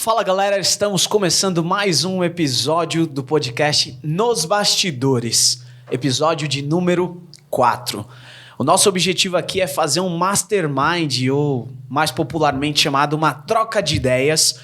Fala galera, estamos começando mais um episódio do podcast Nos Bastidores, episódio de número 4. O nosso objetivo aqui é fazer um mastermind, ou mais popularmente chamado uma troca de ideias,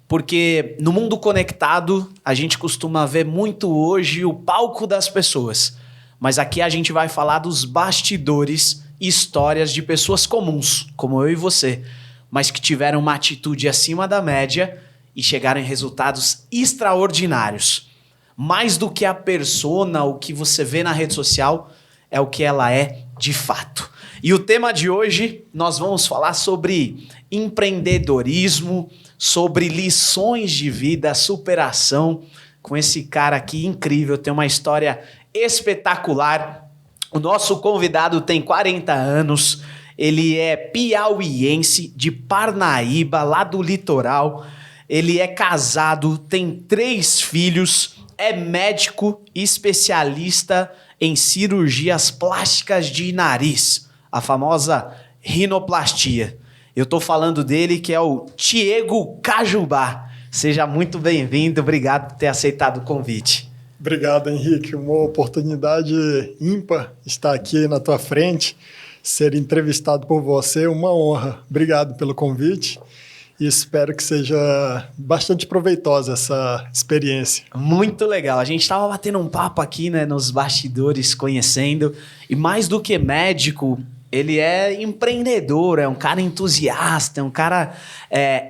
porque no mundo conectado a gente costuma ver muito hoje o palco das pessoas, mas aqui a gente vai falar dos bastidores e histórias de pessoas comuns, como eu e você, mas que tiveram uma atitude acima da média e chegaram em resultados extraordinários. Mais do que a persona, o que você vê na rede social, é o que ela é de fato. E o tema de hoje, nós vamos falar sobre empreendedorismo, sobre lições de vida, superação, com esse cara aqui incrível, tem uma história espetacular. O nosso convidado tem 40 anos, ele é piauiense, de Parnaíba, lá do litoral. Ele é casado, tem 3 filhos, é médico e especialista em cirurgias plásticas de nariz, a famosa rinoplastia. Eu tô falando dele, que é o Thiego Cajubá. Seja muito bem-vindo, obrigado por ter aceitado o convite. Obrigado, Henrique. Uma oportunidade ímpar estar aqui na tua frente, ser entrevistado por você, uma honra. Obrigado pelo convite e espero que seja bastante proveitosa essa experiência. Muito legal. A gente estava batendo um papo aqui, né, nos bastidores, conhecendo, e mais do que médico, ele é empreendedor, é um cara entusiasta, é um cara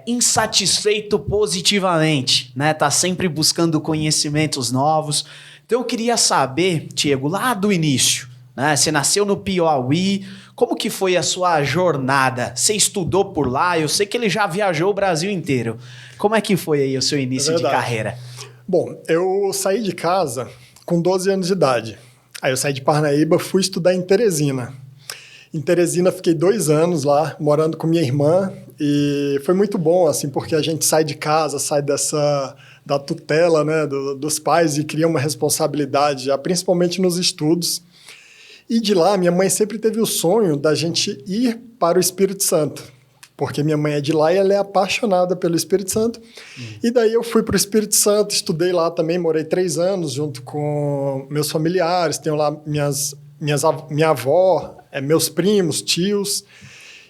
insatisfeito positivamente, né? Tá sempre buscando conhecimentos novos. Então eu queria saber, Thiego, lá do início, né? Você nasceu no Piauí, como que foi a sua jornada? Você estudou por lá? Eu sei que ele já viajou o Brasil inteiro. Como é que foi aí o seu início de carreira? Bom, eu saí de casa com 12 anos de idade. Aí eu saí de Parnaíba, fui estudar em Teresina. Em Teresina fiquei 2 anos lá, morando com minha irmã, e foi muito bom, assim, porque a gente sai de casa, sai da tutela, né, dos pais e cria uma responsabilidade, principalmente nos estudos. E de lá, minha mãe sempre teve o sonho da gente ir para o Espírito Santo, porque minha mãe é de lá e ela é apaixonada pelo Espírito Santo. E daí eu fui para o Espírito Santo, estudei lá também, morei 3 anos junto com meus familiares, tenho lá minha avó, meus primos, tios.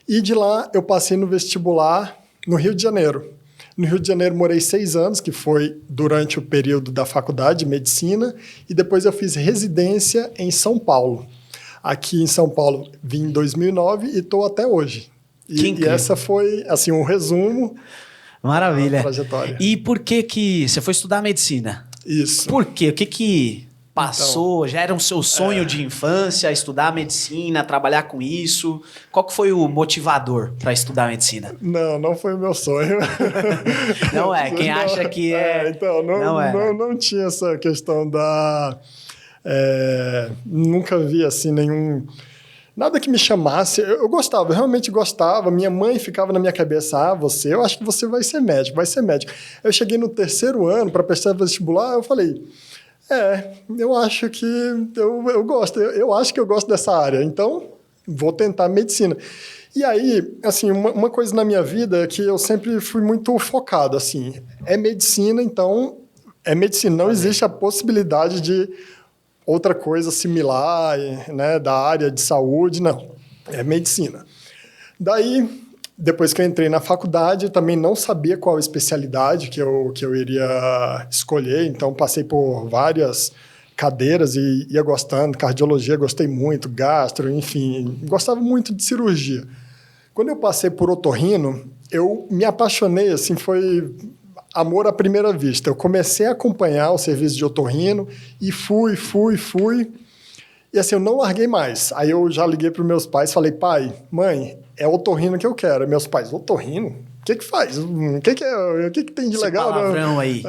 E de lá eu passei no vestibular no Rio de Janeiro. No Rio de Janeiro morei 6 anos, que foi durante o período da faculdade de medicina, e depois eu fiz residência em São Paulo. Aqui em São Paulo vim em 2009 e estou até hoje. E essa foi, assim, um resumo. Maravilha. Da trajetória. E por que você foi estudar medicina? Isso. Por quê? O que passou? Então, já era um seu sonho de infância, estudar medicina, trabalhar com isso? Qual que foi o motivador para estudar medicina? Não foi o meu sonho. Não é? Quem acha que é... Então, não tinha essa questão da... nunca vi assim nada que me chamasse. Eu gostava, eu realmente gostava. Minha mãe ficava na minha cabeça, eu acho que você vai ser médico, vai ser médico. Eu cheguei no 3º ano para prestar vestibular, eu falei, eu acho que eu gosto, eu acho que eu gosto dessa área, então vou tentar medicina. E aí, assim, uma coisa na minha vida é que eu sempre fui muito focado, assim, é medicina, então é medicina, não existe a possibilidade de outra coisa similar, né, da área de saúde, não. É medicina. Daí, depois que eu entrei na faculdade, eu também não sabia qual especialidade que eu iria escolher, então passei por várias cadeiras e ia gostando. Cardiologia, gostei muito, gastro, enfim, gostava muito de cirurgia. Quando eu passei por otorrino, eu me apaixonei, assim, foi... amor à primeira vista. Eu comecei a acompanhar o serviço de otorrino e fui. E assim, eu não larguei mais. Aí eu já liguei para os meus pais, falei, pai, mãe, é otorrino que eu quero. E meus pais, otorrino? O que faz? O que tem de legal? Esse palavrão aí.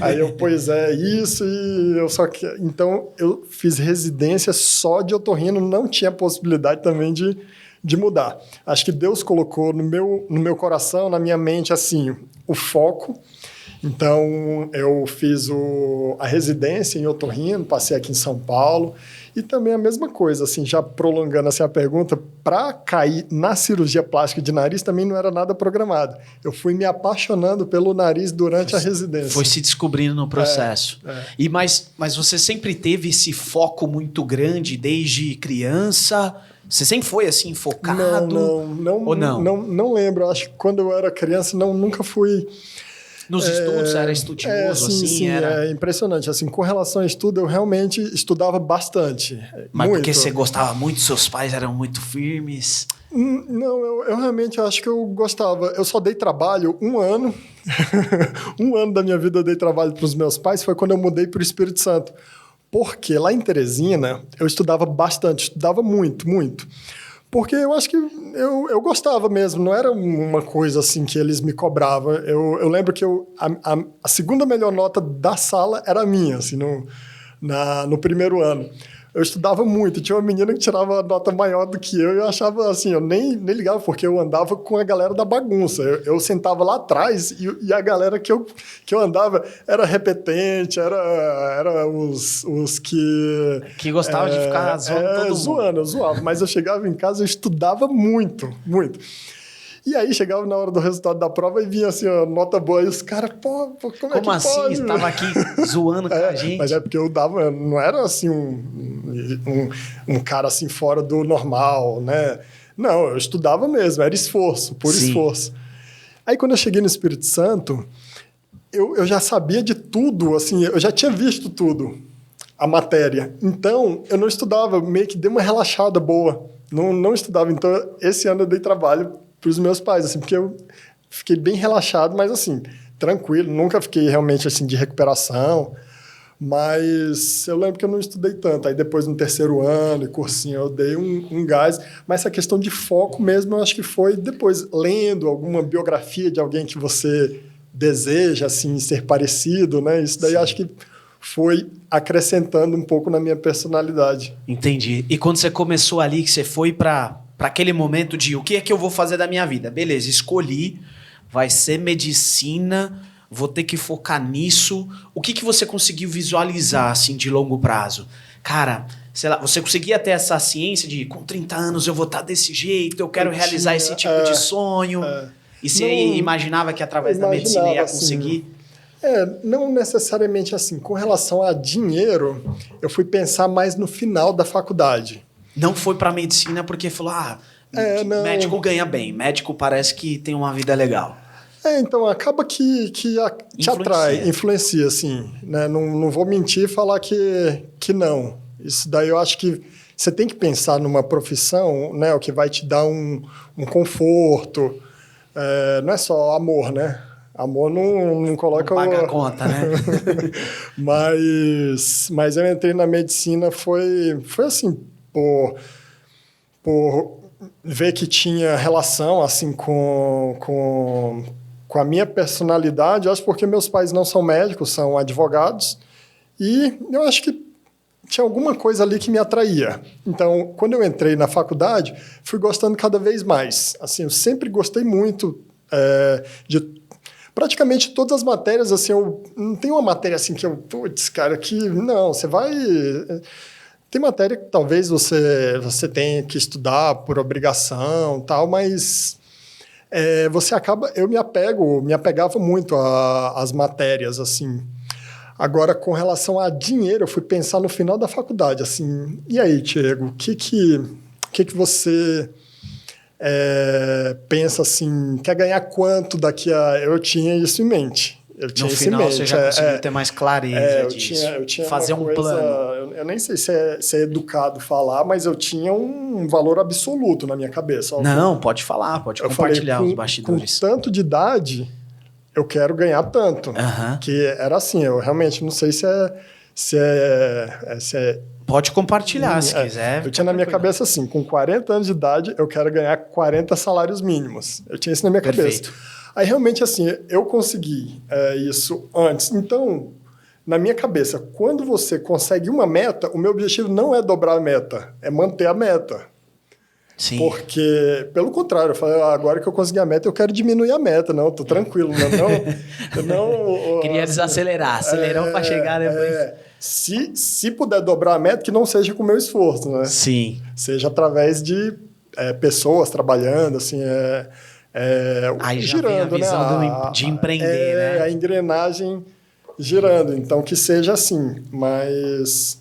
Aí eu, pois é, isso e eu só que... Então, eu fiz residência só de otorrino, não tinha possibilidade também de mudar. Acho que Deus colocou no meu coração, na minha mente, assim, o foco. Então, eu fiz a residência em otorrino, passei aqui em São Paulo. E também a mesma coisa, assim, já prolongando assim, a pergunta, para cair na cirurgia plástica de nariz também não era nada programado. Eu fui me apaixonando pelo nariz durante a residência. Foi se descobrindo no processo. Mas você sempre teve esse foco muito grande desde criança? Você sempre foi assim, focado? Não lembro. Acho que quando eu era criança, nunca fui... Nos estudos, era estudioso, sim, era... é impressionante. Assim, com relação ao estudo, eu realmente estudava bastante. Mas muito. porque você gostava muito, seus pais eram muito firmes? Não, eu realmente acho que eu gostava. Eu só dei trabalho 1 ano. 1 ano da minha vida eu dei trabalho para os meus pais, foi quando eu mudei para o Espírito Santo. Porque lá em Teresina, eu estudava bastante, estudava muito, muito. Porque eu acho que eu gostava mesmo, não era uma coisa assim que eles me cobravam. Eu lembro que a segunda melhor nota da sala era a minha, assim, no primeiro ano. Eu estudava muito, tinha uma menina que tirava nota maior do que eu, e eu achava assim, eu nem ligava, porque eu andava com a galera da bagunça. Eu sentava lá atrás e a galera que eu andava era repetente, era os que... Que gostava de ficar zoando todo mundo. Eu zoava, mas eu chegava em casa, eu estudava muito, muito. E aí chegava na hora do resultado da prova e vinha assim, a nota boa. E os caras, como é que assim? pode? Estava aqui zoando com a gente? Mas é porque eu dava, não era assim um cara assim fora do normal, né? Não, eu estudava mesmo, era esforço, esforço. Aí quando eu cheguei no Espírito Santo, eu já sabia de tudo, assim, eu já tinha visto tudo, a matéria. Então, eu não estudava, meio que dei uma relaxada boa. Não estudava. Então, esse ano eu dei trabalho para os meus pais, assim, porque eu fiquei bem relaxado, mas assim, tranquilo, nunca fiquei realmente assim de recuperação, mas eu lembro que eu não estudei tanto. Aí depois no terceiro ano e cursinho eu dei um gás, mas essa questão de foco mesmo eu acho que foi depois lendo alguma biografia de alguém que você deseja assim ser parecido, né? Isso daí acho que foi acrescentando um pouco na minha personalidade. Entendi. E quando você começou ali, que você foi para aquele momento de o que é que eu vou fazer da minha vida? Beleza, escolhi, vai ser medicina, vou ter que focar nisso. O que você conseguiu visualizar assim de longo prazo? Cara, sei lá, você conseguia ter essa ciência de com 30 anos eu vou estar desse jeito, eu quero realizar esse tipo de sonho? E você imaginava que através da medicina ia conseguir? Não necessariamente assim. Com relação a dinheiro, eu fui pensar mais no final da faculdade. Não foi para medicina porque falou, médico ganha bem, médico parece que tem uma vida legal. Então acaba que te atrai, influencia, assim, né? Não vou mentir e falar que não. Isso daí eu acho que você tem que pensar numa profissão, né? O que vai te dar um conforto. Não é só amor, né? Amor não coloca... Não paga a conta, né? mas eu entrei na medicina, foi assim, por ver que tinha relação assim com a minha personalidade, acho porque meus pais não são médicos, são advogados, e eu acho que tinha alguma coisa ali que me atraía. Então, quando eu entrei na faculdade, fui gostando cada vez mais. Assim, eu sempre gostei muito de praticamente todas as matérias. Assim, eu não tenho uma matéria assim que putz, cara, que não, você vai... Tem matéria que talvez você tenha que estudar por obrigação, tal, mas você acaba... Eu me apegava muito às matérias, assim. Agora, com relação a dinheiro, eu fui pensar no final da faculdade, assim, e aí, Thiago, o que você pensa, assim, quer ganhar quanto daqui a... Eu tinha isso em mente. Eu tinha no final você já conseguiu ter mais clareza disso. Eu tinha fazer um plano. Eu nem sei se é educado falar, mas eu tinha um valor absoluto na minha cabeça. Não, pode falar, pode compartilhar os bastidores. Com tanto de idade, eu quero ganhar tanto. Que era assim, eu realmente não sei se é pode compartilhar, se quiser. Eu tinha na minha cabeça assim, com 40 anos de idade, eu quero ganhar 40 salários mínimos. Eu tinha isso na minha cabeça. Aí, realmente, assim, eu consegui isso antes. Então, na minha cabeça, quando você consegue uma meta, o meu objetivo não é dobrar a meta, é manter a meta. Sim. Porque, pelo contrário, eu falei, agora que eu consegui a meta, eu quero diminuir a meta. Não, tô tranquilo. Não, Queria desacelerar, acelerou para chegar depois. Se puder dobrar a meta, que não seja com o meu esforço, né? Sim. Seja através de pessoas trabalhando, assim, Aí já girando, vem a visão de empreender, né? A engrenagem girando. Então, que seja assim. Mas...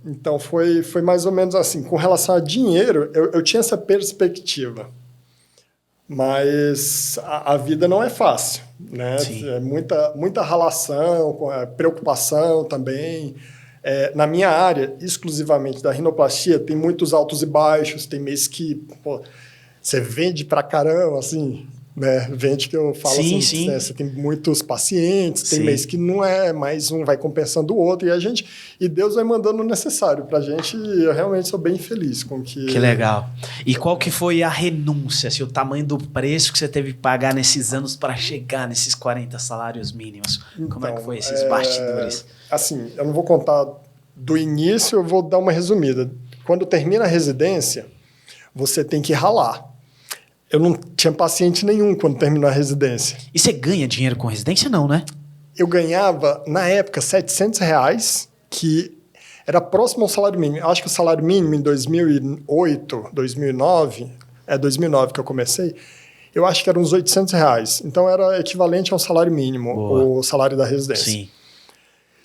Então, foi mais ou menos assim. Com relação a dinheiro, eu tinha essa perspectiva. Mas a vida não é fácil, né? Sim. É muita ralação, preocupação também. Na minha área, exclusivamente da rinoplastia, tem muitos altos e baixos. Tem mês que você vende pra caramba, assim... Né? Vende que eu falo sim, assim, sim. Né? Você tem muitos pacientes, tem sim. mês que não é, mas um vai compensando o outro, e Deus vai mandando o necessário pra gente, e eu realmente sou bem feliz com que... Que legal. E qual que foi a renúncia, assim, o tamanho do preço que você teve que pagar nesses anos para chegar nesses 40 salários mínimos? Como é que foi esses bastidores? Assim, eu não vou contar do início, eu vou dar uma resumida. Quando termina a residência, você tem que ralar. Eu não tinha paciente nenhum quando terminou a residência. E você ganha dinheiro com residência, não, né? Eu ganhava, na época, R$700, que era próximo ao salário mínimo. Eu acho que o salário mínimo em 2008, 2009, 2009 que eu comecei, eu acho que era uns R$800. Então, era equivalente ao salário mínimo, o salário da residência. Sim.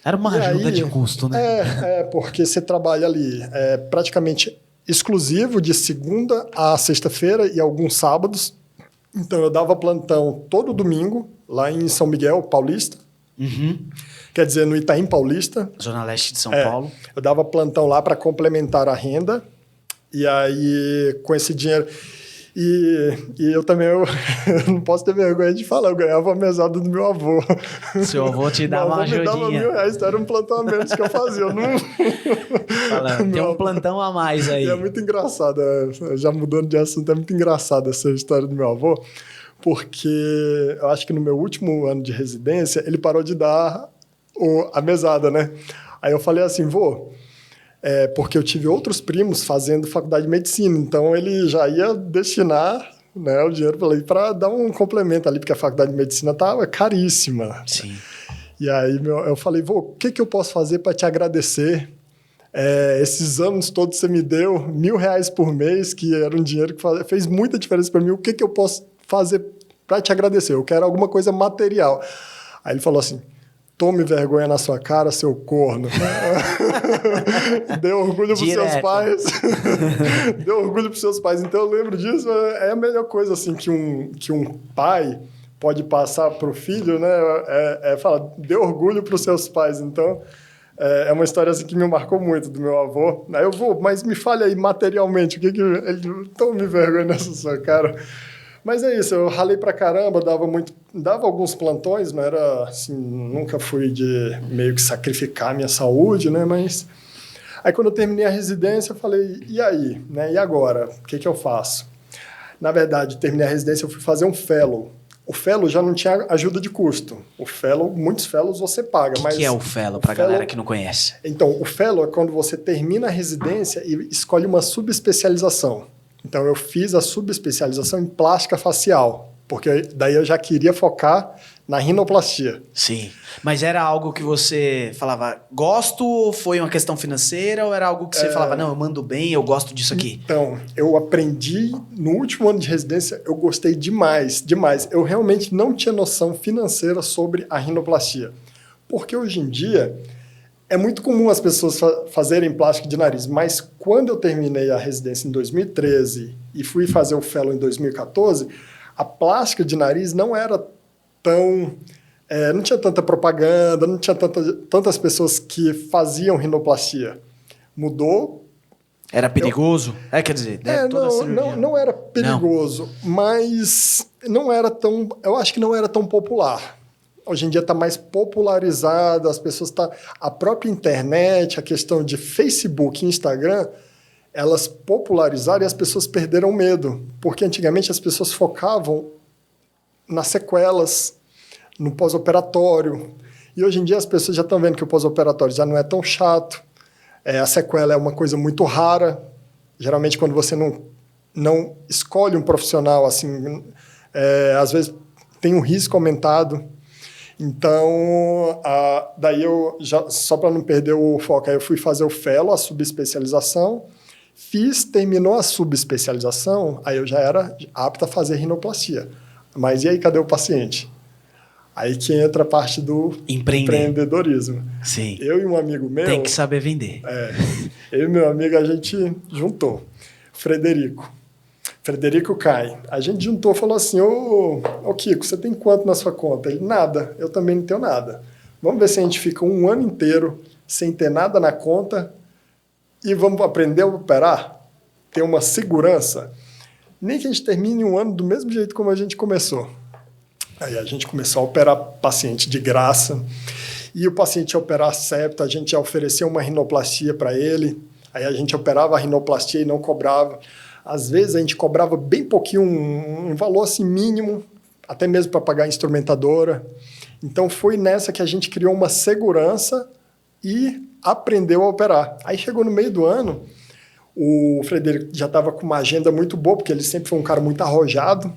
Era uma ajuda de custo, né? Porque você trabalha ali praticamente... exclusivo de segunda a sexta-feira e alguns sábados. Então, eu dava plantão todo domingo, lá em São Miguel, Paulista. Uhum. Quer dizer, no Itaim Paulista. Zona Leste de São Paulo. Eu dava plantão lá para complementar a renda. E aí, com esse dinheiro... E eu também eu não posso ter vergonha de falar, eu ganhava a mesada do meu avô. Seu avô te dava uma ajudinha. Me dava R$1.000, então era um plantão a menos que eu fazia. Eu não... Tem um plantão a mais aí. E é muito engraçado, já mudando de assunto, é muito engraçado essa história do meu avô, porque eu acho que no meu último ano de residência, ele parou de dar a mesada, né? Aí eu falei assim, vô... porque eu tive outros primos fazendo faculdade de medicina, então ele já ia destinar, né, o dinheiro para dar um complemento ali, porque a faculdade de medicina estava caríssima. Sim. E aí eu falei, vô, o que eu posso fazer para te agradecer? Esses anos todos você me deu R$1.000 por mês, que era um dinheiro que fez muita diferença para mim. O que eu posso fazer para te agradecer? Eu quero alguma coisa material. Aí ele falou assim, tome vergonha na sua cara, seu corno. Dê orgulho para os seus pais. Dê orgulho para os seus pais. Então, eu lembro disso. É a melhor coisa assim, que um pai pode passar para o filho, né? Falar, dê orgulho para os seus pais. Então, é uma história assim, que me marcou muito do meu avô. Aí eu vou, mas me fale aí materialmente. O que ele... Tome vergonha nessa sua cara. Mas é isso, eu ralei pra caramba, dava alguns plantões, não era assim, nunca fui de meio que sacrificar a minha saúde, né? Mas aí quando eu terminei a residência, eu falei, e aí, né? E agora? O que eu faço? Na verdade, terminei a residência, eu fui fazer um fellow. O fellow já não tinha ajuda de custo. O fellow, muitos fellows você paga. O que é o fellow, pra galera que não conhece? Então, o fellow é quando você termina a residência e escolhe uma subespecialização. Então, eu fiz a subespecialização em plástica facial, porque daí eu já queria focar na rinoplastia. Sim, mas era algo que você falava, gosto, ou foi uma questão financeira, ou era algo que você falava, não, eu mando bem, eu gosto disso aqui? Então, eu aprendi, no último ano de residência, eu gostei demais, demais. Eu realmente não tinha noção financeira sobre a rinoplastia, porque hoje em dia... É muito comum as pessoas fazerem plástica de nariz, mas quando eu terminei a residência em 2013 e fui fazer o fellow em 2014, a plástica de nariz não era tão... não tinha tanta propaganda, não tinha tantas pessoas que faziam rinoplastia. Mudou. Era perigoso? Quer dizer, não era perigoso, mas não era tão... Eu acho que não era tão popular. Hoje em dia está mais popularizado, as pessoas a própria internet, a questão de Facebook e Instagram, elas popularizaram e as pessoas perderam medo, porque antigamente as pessoas focavam nas sequelas, no pós-operatório, e hoje em dia as pessoas já estão vendo que o pós-operatório já não é tão chato, a sequela é uma coisa muito rara, geralmente quando você não escolhe um profissional, assim, às vezes tem um risco aumentado. Então, daí eu, só para não perder o foco, aí eu fui fazer o fellow, a subespecialização, terminou a subespecialização, aí eu já era apto a fazer rinoplastia. Mas e aí, cadê o paciente? Aí que entra a parte do empreendedorismo. Sim. Eu e um amigo meu... Tem que saber vender. Eu e meu amigo, a gente juntou. Frederico Cai. A gente juntou e falou assim, ô Kiko, você tem quanto na sua conta? Ele, nada. Eu também não tenho nada. Vamos ver se a gente fica um ano inteiro sem ter nada na conta e vamos aprender a operar? Ter uma segurança? Nem que a gente termine um ano do mesmo jeito como a gente começou. Aí a gente começou a operar paciente de graça. E o paciente ia operar septo, a gente ia oferecer uma rinoplastia para ele. Aí a gente operava a rinoplastia e não cobrava. Às vezes a gente cobrava bem pouquinho, um valor assim mínimo, até mesmo para pagar a instrumentadora. Então foi nessa que a gente criou uma segurança e aprendeu a operar. Aí chegou no meio do ano, o Frederico já estava com uma agenda muito boa, porque ele sempre foi um cara muito arrojado,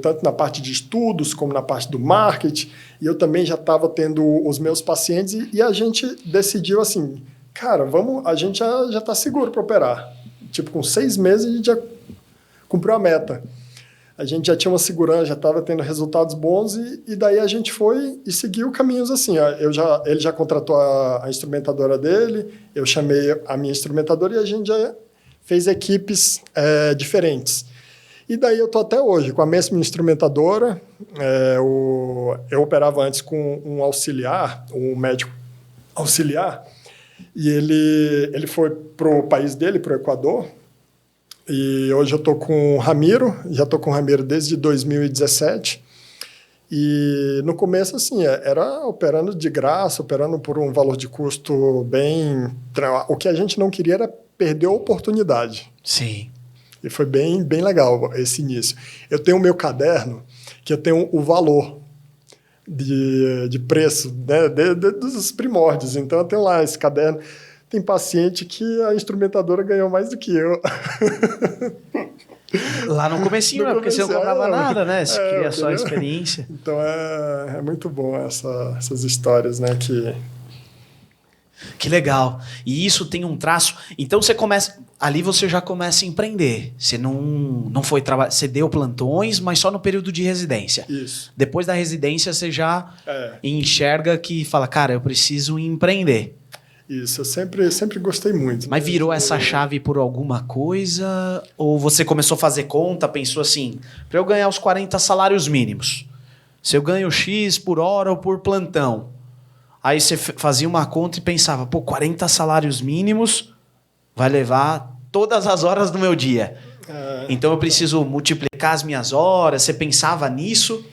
tanto na parte de estudos como na parte do marketing. E eu também já estava tendo os meus pacientes e a gente decidiu assim, cara, a gente já está seguro para operar. Tipo, com 6 meses a gente já cumpriu a meta. A gente já tinha uma segurança, já estava tendo resultados bons e daí a gente foi e seguiu caminhos assim. Ele já contratou a instrumentadora dele, eu chamei a minha instrumentadora e a gente já fez equipes diferentes. E daí eu estou até hoje com a mesma instrumentadora. Eu operava antes com um auxiliar, um médico auxiliar, e ele foi para o país dele, para o Equador. E hoje eu estou com o Ramiro, já estou com o Ramiro desde 2017. E no começo, assim, era operando de graça, operando por um valor de custo bem... O que a gente não queria era perder a oportunidade. Sim. E foi bem, bem legal esse início. Eu tenho o meu caderno, que eu tenho o valor de preço, né, dos primórdios. Então, eu tenho lá esse caderno. Tem paciente que a instrumentadora ganhou mais do que eu. Lá no comecinho, porque você não cobrava nada, né? Você queria só a experiência. Então, é muito bom essas histórias, né? Que legal. E isso tem um traço... Então, você começa... Ali você já começa a empreender. Você não foi trabalhar... Você deu plantões, mas só no período de residência. Isso. Depois da residência, você já enxerga que fala, cara, eu preciso empreender. Isso, eu sempre gostei muito. Mas virou essa chave por alguma coisa? Ou você começou a fazer conta, pensou assim, para eu ganhar os 40 salários mínimos, se eu ganho X por hora ou por plantão, aí você fazia uma conta e pensava, 40 salários mínimos vai levar todas as horas do meu dia. Então eu preciso multiplicar as minhas horas. Você pensava nisso?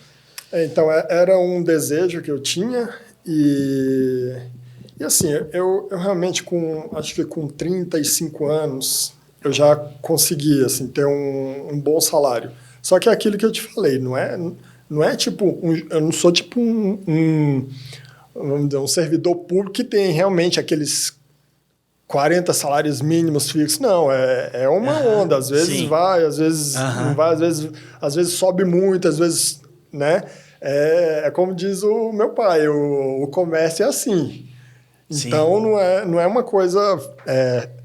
Então, era um desejo que eu tinha e assim, eu realmente, acho que com 35 anos, eu já consegui assim, ter um bom salário. Só que é aquilo que eu te falei, não é tipo, eu não sou tipo vamos dizer, um servidor público que tem realmente aqueles 40 salários mínimos fixos. Não, é uma onda. Às vezes vai, às vezes não vai, às vezes sobe muito, às vezes, né? É como diz o meu pai, o comércio é assim. Então, não é uma coisa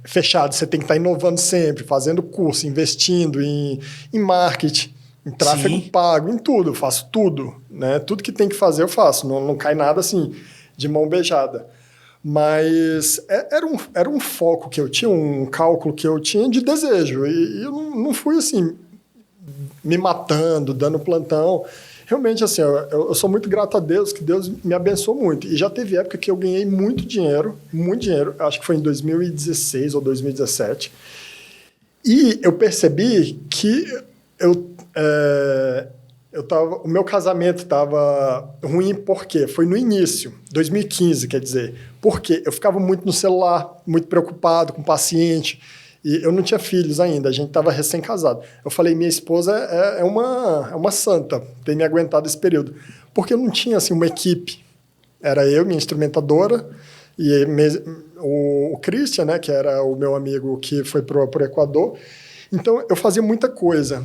fechada. Você tem que estar inovando sempre, fazendo curso, investindo em marketing, em tráfego pago, em tudo. Eu faço tudo, né? Tudo que tem que fazer, eu faço. Não cai nada assim, de mão beijada. Mas era um foco que eu tinha, um cálculo que eu tinha de desejo. E eu não fui assim, me matando, dando plantão. Realmente, assim, eu sou muito grato a Deus, que Deus me abençoou muito. E já teve época que eu ganhei muito dinheiro, acho que foi em 2016 ou 2017. E eu percebi que o meu casamento estava ruim, por quê? Foi no início, 2015, quer dizer. Porque eu ficava muito no celular, muito preocupado com o paciente. E eu não tinha filhos ainda, a gente estava recém-casado. Eu falei, minha esposa é uma santa, tem me aguentado esse período. Porque eu não tinha assim, uma equipe. Era eu, minha instrumentadora, E o Christian, né, que era o meu amigo que foi pro Equador, então eu fazia muita coisa.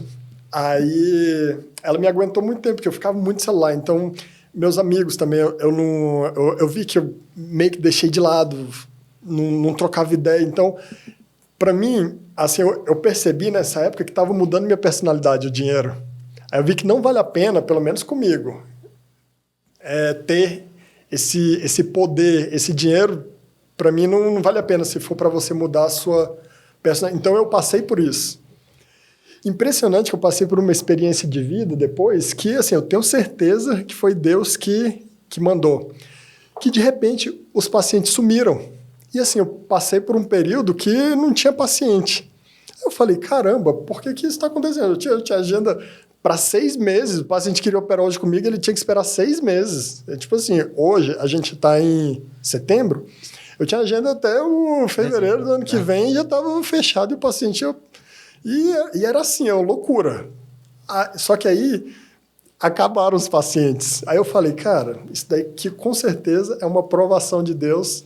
Aí ela me aguentou muito tempo, porque eu ficava muito no celular. Então, meus amigos também, eu vi que eu meio que deixei de lado, não trocava ideia. Então, para mim, assim, eu percebi nessa época que estava mudando minha personalidade, o dinheiro. Aí eu vi que não vale a pena, pelo menos comigo, ter esse poder, esse dinheiro. Para mim, não vale a pena se for para você mudar a sua personalidade. Então, eu passei por isso. Impressionante que eu passei por uma experiência de vida depois que, assim, eu tenho certeza que foi Deus que mandou. Que, de repente, os pacientes sumiram. E, assim, eu passei por um período que não tinha paciente. Eu falei, caramba, por que isso está acontecendo? Eu tinha agenda para 6 meses. O paciente queria operar hoje comigo, ele tinha que esperar 6 meses. Tipo assim, hoje a gente está em setembro, eu tinha agenda até o fevereiro do ano que vem e já estava fechado e o paciente... E era assim, loucura. Só que aí acabaram os pacientes. Aí eu falei, cara, isso daí que com certeza é uma provação de Deus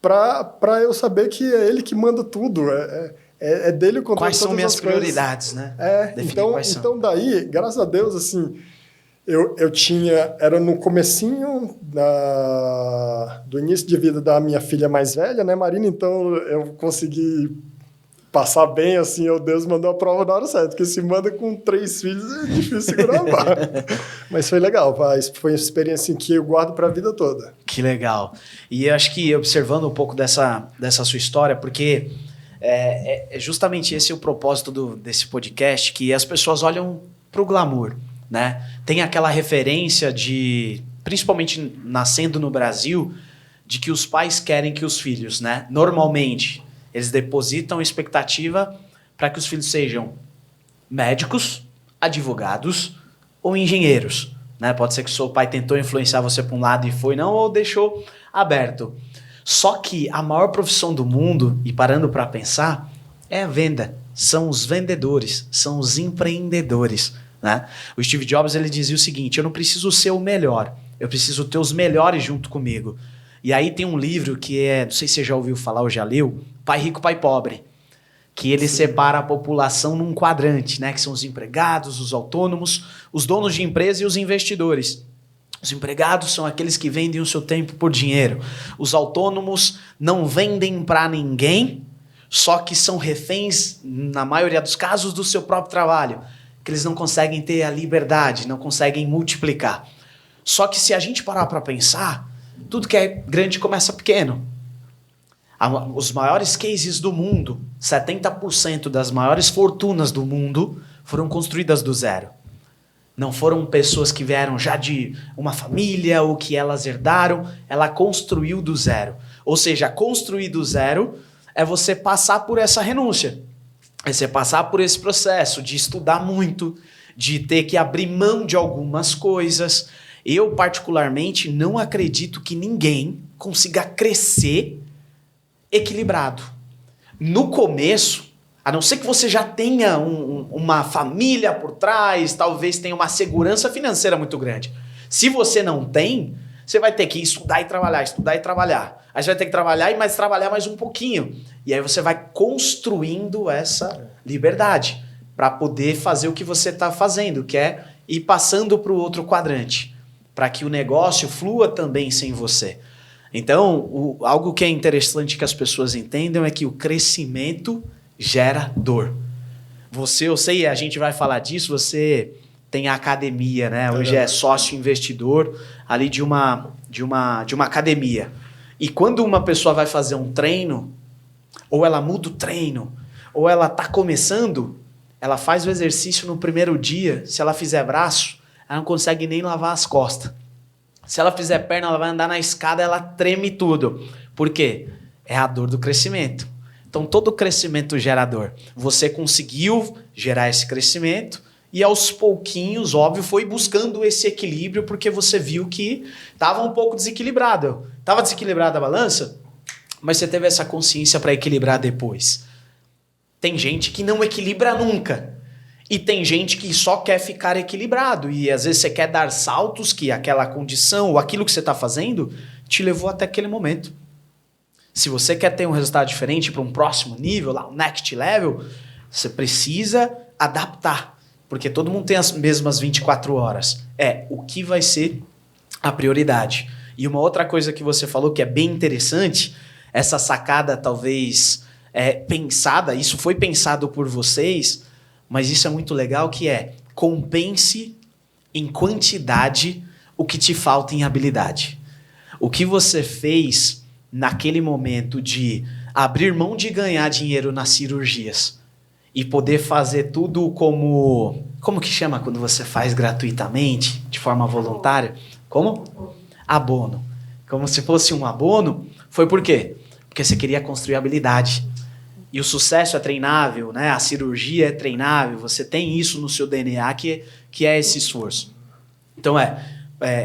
para eu saber que é Ele que manda tudo. É dele o controle. Quais são minhas prioridades, né? Então daí, graças a Deus, assim, eu tinha... Era no comecinho do início de vida da minha filha mais velha, né, Marina? Então eu consegui... passar bem, assim, Deus mandou a prova na hora certa, porque se manda com 3 filhos é difícil segurar a barra. Mas foi legal, foi uma experiência que eu guardo para a vida toda. Que legal. E eu acho que observando um pouco dessa sua história, porque é justamente esse o propósito desse podcast, que as pessoas olham para o glamour, né? Tem aquela referência de, principalmente nascendo no Brasil, de que os pais querem que os filhos, né? Normalmente... eles depositam expectativa para que os filhos sejam médicos, advogados ou engenheiros, né? Pode ser que o seu pai tentou influenciar você para um lado e foi não, ou deixou aberto. Só que a maior profissão do mundo, e parando para pensar, é a venda. São os vendedores, são os empreendedores, né? O Steve Jobs ele dizia o seguinte, eu não preciso ser o melhor, eu preciso ter os melhores junto comigo. E aí tem um livro que não sei se você já ouviu falar ou já leu, Pai Rico, Pai Pobre, que ele separa a população num quadrante, né? Que são os empregados, os autônomos, os donos de empresa e os investidores. Os empregados são aqueles que vendem o seu tempo por dinheiro. Os autônomos não vendem para ninguém, só que são reféns, na maioria dos casos, do seu próprio trabalho, que eles não conseguem ter a liberdade, não conseguem multiplicar. Só que se a gente parar para pensar, tudo que é grande começa pequeno. Os maiores cases do mundo, 70% das maiores fortunas do mundo foram construídas do zero. Não foram pessoas que vieram já de uma família ou que elas herdaram, ela construiu do zero. Ou seja, construir do zero é você passar por essa renúncia, é você passar por esse processo de estudar muito, de ter que abrir mão de algumas coisas. Eu, particularmente, não acredito que ninguém consiga crescer equilibrado. No começo, a não ser que você já tenha uma família por trás, talvez tenha uma segurança financeira muito grande. Se você não tem, você vai ter que estudar e trabalhar, estudar e trabalhar. Aí você vai ter que trabalhar e mais trabalhar mais um pouquinho. E aí você vai construindo essa liberdade para poder fazer o que você está fazendo, que é ir passando para o outro quadrante, para que o negócio flua também sem você. Então, algo que é interessante que as pessoas entendam é que o crescimento gera dor. Eu sei, a gente vai falar disso, você tem a academia, né? Hoje é sócio investidor ali de uma academia. E quando uma pessoa vai fazer um treino, ou ela muda o treino, ou ela está começando, ela faz o exercício no primeiro dia, se ela fizer braço, ela não consegue nem lavar as costas. Se ela fizer perna, ela vai andar na escada, ela treme tudo. Por quê? É a dor do crescimento. Então, todo crescimento gera dor. Você conseguiu gerar esse crescimento e, aos pouquinhos, óbvio, foi buscando esse equilíbrio porque você viu que estava um pouco desequilibrado. Estava desequilibrada a balança, mas você teve essa consciência para equilibrar depois. Tem gente que não equilibra nunca. E tem gente que só quer ficar equilibrado. E às vezes você quer dar saltos que aquela condição ou aquilo que você está fazendo te levou até aquele momento. Se você quer ter um resultado diferente para um próximo nível, lá, um next level, você precisa adaptar. Porque todo mundo tem as mesmas 24 horas. O que vai ser a prioridade. E uma outra coisa que você falou que é bem interessante, essa sacada talvez pensada, isso foi pensado por vocês, mas isso é muito legal, que compense em quantidade o que te falta em habilidade. O que você fez naquele momento de abrir mão de ganhar dinheiro nas cirurgias e poder fazer tudo como que chama quando você faz gratuitamente, de forma voluntária? Como? Abono. Como se fosse um abono. Foi por quê? Porque você queria construir habilidade. E o sucesso é treinável, né? A cirurgia é treinável. Você tem isso no seu DNA que é esse esforço. Então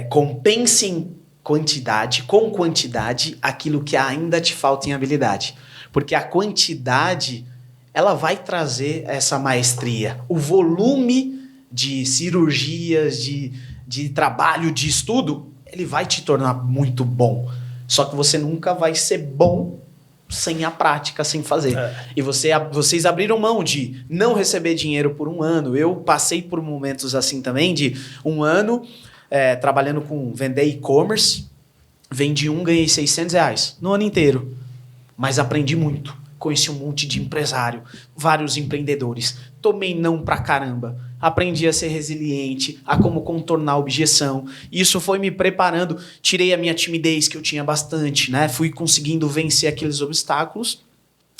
compense em quantidade, com quantidade, aquilo que ainda te falta em habilidade. Porque a quantidade, ela vai trazer essa maestria. O volume de cirurgias, de trabalho, de estudo, ele vai te tornar muito bom. Só que você nunca vai ser bom sem a prática, sem fazer. E vocês abriram mão de não receber dinheiro por um ano. Eu passei por momentos assim também, de um ano trabalhando com vender e-commerce. Vendi ganhei R$600 no ano inteiro. Mas aprendi muito. Conheci um monte de empresário, vários empreendedores. Tomei não pra caramba. Aprendi a ser resiliente, a como contornar a objeção. Isso foi me preparando. Tirei a minha timidez, que eu tinha bastante, né? Fui conseguindo vencer aqueles obstáculos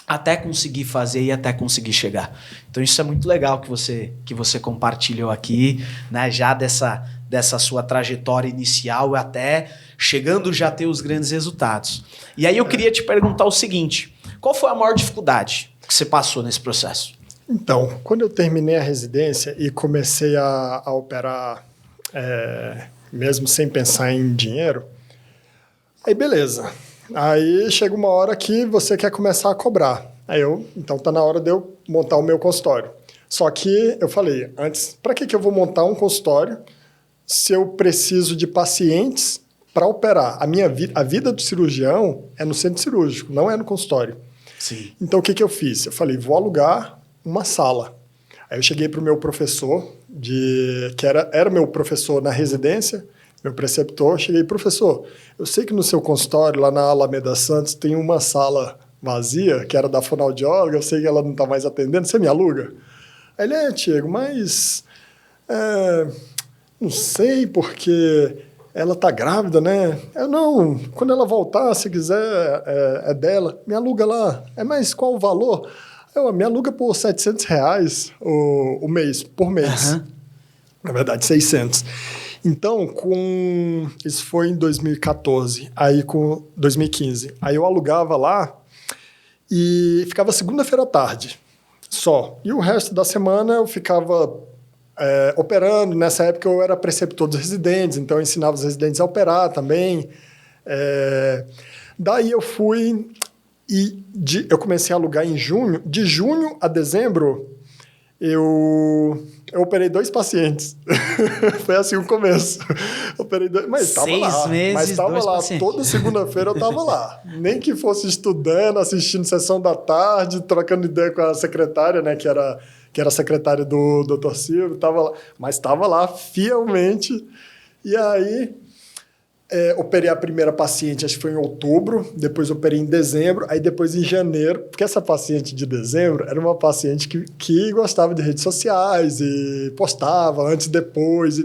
até conseguir fazer e até conseguir chegar. Então isso é muito legal que você compartilhou aqui, né? Já dessa sua trajetória inicial até chegando já a ter os grandes resultados. E aí eu queria te perguntar o seguinte: qual foi a maior dificuldade que você passou nesse processo? Então, quando eu terminei a residência e comecei a operar, mesmo sem pensar em dinheiro, aí beleza. Aí chega uma hora que você quer começar a cobrar. Então tá na hora de eu montar o meu consultório. Só que eu falei, antes, para que eu vou montar um consultório se eu preciso de pacientes para operar? A vida do cirurgião é no centro cirúrgico, não é no consultório. Sim. Então o que eu fiz? Eu falei, vou alugar uma sala. Aí eu cheguei para o meu professor, que era meu professor na residência, meu preceptor, cheguei, professor, eu sei que no seu consultório, lá na Alameda Santos, tem uma sala vazia, que era da fonoaudióloga, eu sei que ela não está mais atendendo, você me aluga? Aí ele, Tiago, mas não sei, porque ela está grávida, né? Não, quando ela voltar, se quiser, é dela, me aluga lá. Mas qual o valor? Me aluga por R$700 o mês, por mês. Uhum. Na verdade, 600. Então, isso foi em 2014, aí com 2015. Aí eu alugava lá e ficava segunda-feira à tarde só. E o resto da semana eu ficava operando. Nessa época eu era preceptor dos residentes, então eu ensinava os residentes a operar também. Daí eu fui e eu comecei a alugar em junho. De junho a dezembro, eu operei 2 pacientes. Foi assim o começo. Operei 2, mas estava lá. 6 meses, mas estava lá. Pacientes. Toda segunda-feira eu estava lá. Nem que fosse estudando, assistindo sessão da tarde, trocando ideia com a secretária, né, que era a secretária do Dr. Silvio, estava lá. Mas estava lá fielmente. E aí operei a primeira paciente, acho que foi em outubro, depois operei em dezembro, aí depois em janeiro, porque essa paciente de dezembro era uma paciente que gostava de redes sociais e postava antes e depois.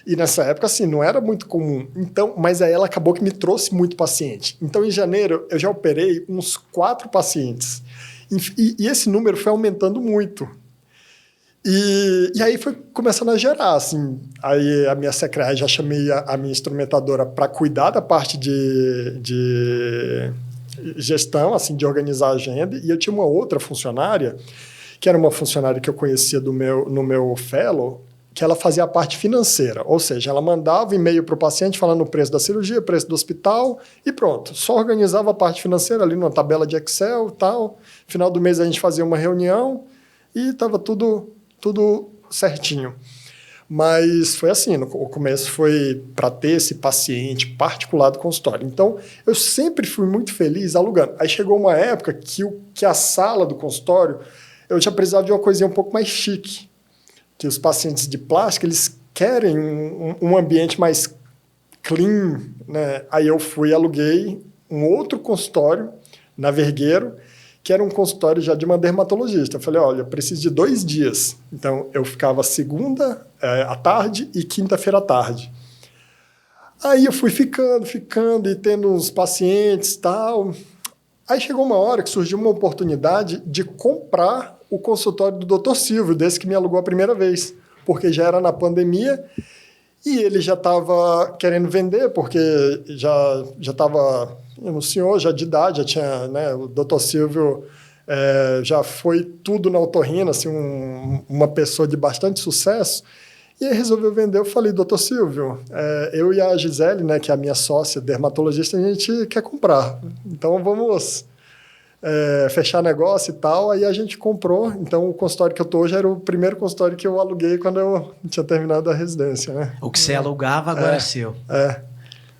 E nessa época, assim, não era muito comum. Então, mas aí ela acabou que me trouxe muito paciente. Então, em janeiro, eu já operei uns 4 pacientes. E esse número foi aumentando muito. E aí foi começando a gerar, assim. Aí a minha secretária, já chamei a minha instrumentadora para cuidar da parte de gestão, assim, de organizar a agenda. E eu tinha uma outra funcionária, que era uma funcionária que eu conhecia no meu fellow, que ela fazia a parte financeira. Ou seja, ela mandava e-mail para o paciente falando o preço da cirurgia, preço do hospital e pronto. Só organizava a parte financeira ali numa tabela de Excel e tal. Final do mês a gente fazia uma reunião e estava tudo certinho. Mas foi assim, o começo foi para ter esse paciente particular do consultório. Então, eu sempre fui muito feliz alugando. Aí chegou uma época que a sala do consultório, eu já precisava de uma coisinha um pouco mais chique. Que os pacientes de plástica, eles querem um ambiente mais clean, né? Aí eu fui e aluguei um outro consultório na Vergueiro, que era um consultório já de uma dermatologista. Eu falei, olha, eu preciso de 2 dias. Então, eu ficava segunda à tarde e quinta-feira à tarde. Aí eu fui ficando e tendo uns pacientes e tal. Aí chegou uma hora que surgiu uma oportunidade de comprar o consultório do Dr. Silvio, desse que me alugou a primeira vez, porque já era na pandemia e ele já estava querendo vender, porque já estava um senhor já de idade, já tinha, né, o Dr. Silvio já foi tudo na otorrina, assim, uma pessoa de bastante sucesso, e aí resolveu vender. Eu falei, Dr. Silvio, eu e a Gisele, né, que é a minha sócia dermatologista, a gente quer comprar, então vamos fechar negócio e tal. Aí a gente comprou. Então, o consultório que eu tô hoje era o primeiro consultório que eu aluguei quando eu tinha terminado a residência, né? O que você alugava agora é seu.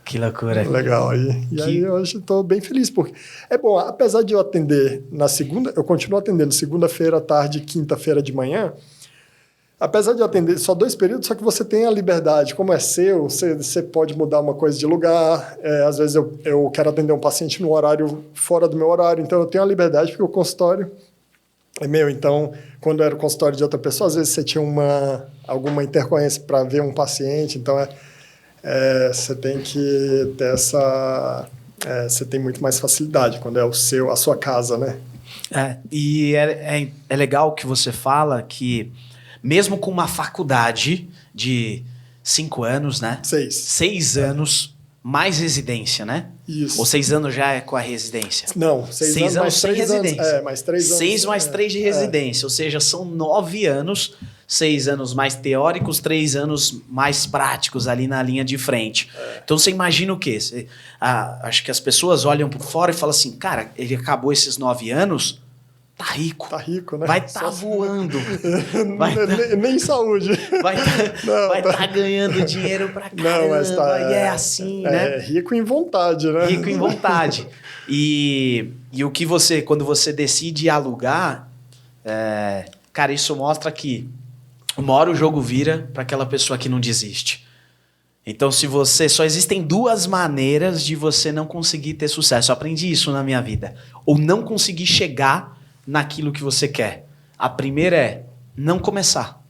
Que loucura. Legal. Aí hoje estou bem feliz, porque é bom, apesar de eu atender na segunda, eu continuo atendendo segunda-feira à tarde e quinta-feira de manhã. Apesar de eu atender só 2 períodos, só que você tem a liberdade, como é seu, você pode mudar uma coisa de lugar, às vezes eu quero atender um paciente no horário fora do meu horário, então eu tenho a liberdade porque o consultório é meu. Então, quando era o consultório de outra pessoa, às vezes você tinha alguma intercorrência para ver um paciente, então você tem que ter você tem muito mais facilidade quando é a sua casa, né? E é legal que você fala que mesmo com uma faculdade de 5 anos, né? 6 anos, mais residência, né? Isso. Ou 6 anos já é com a residência? Não, 6 anos sem residência. Mais 3 anos. 6 mais 3 de residência, ou seja, são 9 anos, 6 anos mais teóricos, 3 anos mais práticos ali na linha de frente. Então você imagina o quê? Acho que as pessoas olham por fora e falam assim, cara, ele acabou esses 9 anos... Tá rico. Tá rico, né? Vai estar voando. Nem saúde. Vai tá ganhando dinheiro pra caramba. Não, mas e é assim, né? Rico em vontade, né? Rico em vontade. E o que quando você decide alugar, cara, isso mostra que uma hora o jogo vira para aquela pessoa que não desiste. Então, só existem 2 maneiras de você não conseguir ter sucesso. Eu aprendi isso na minha vida. Ou não conseguir chegar naquilo que você quer. A primeira é não começar.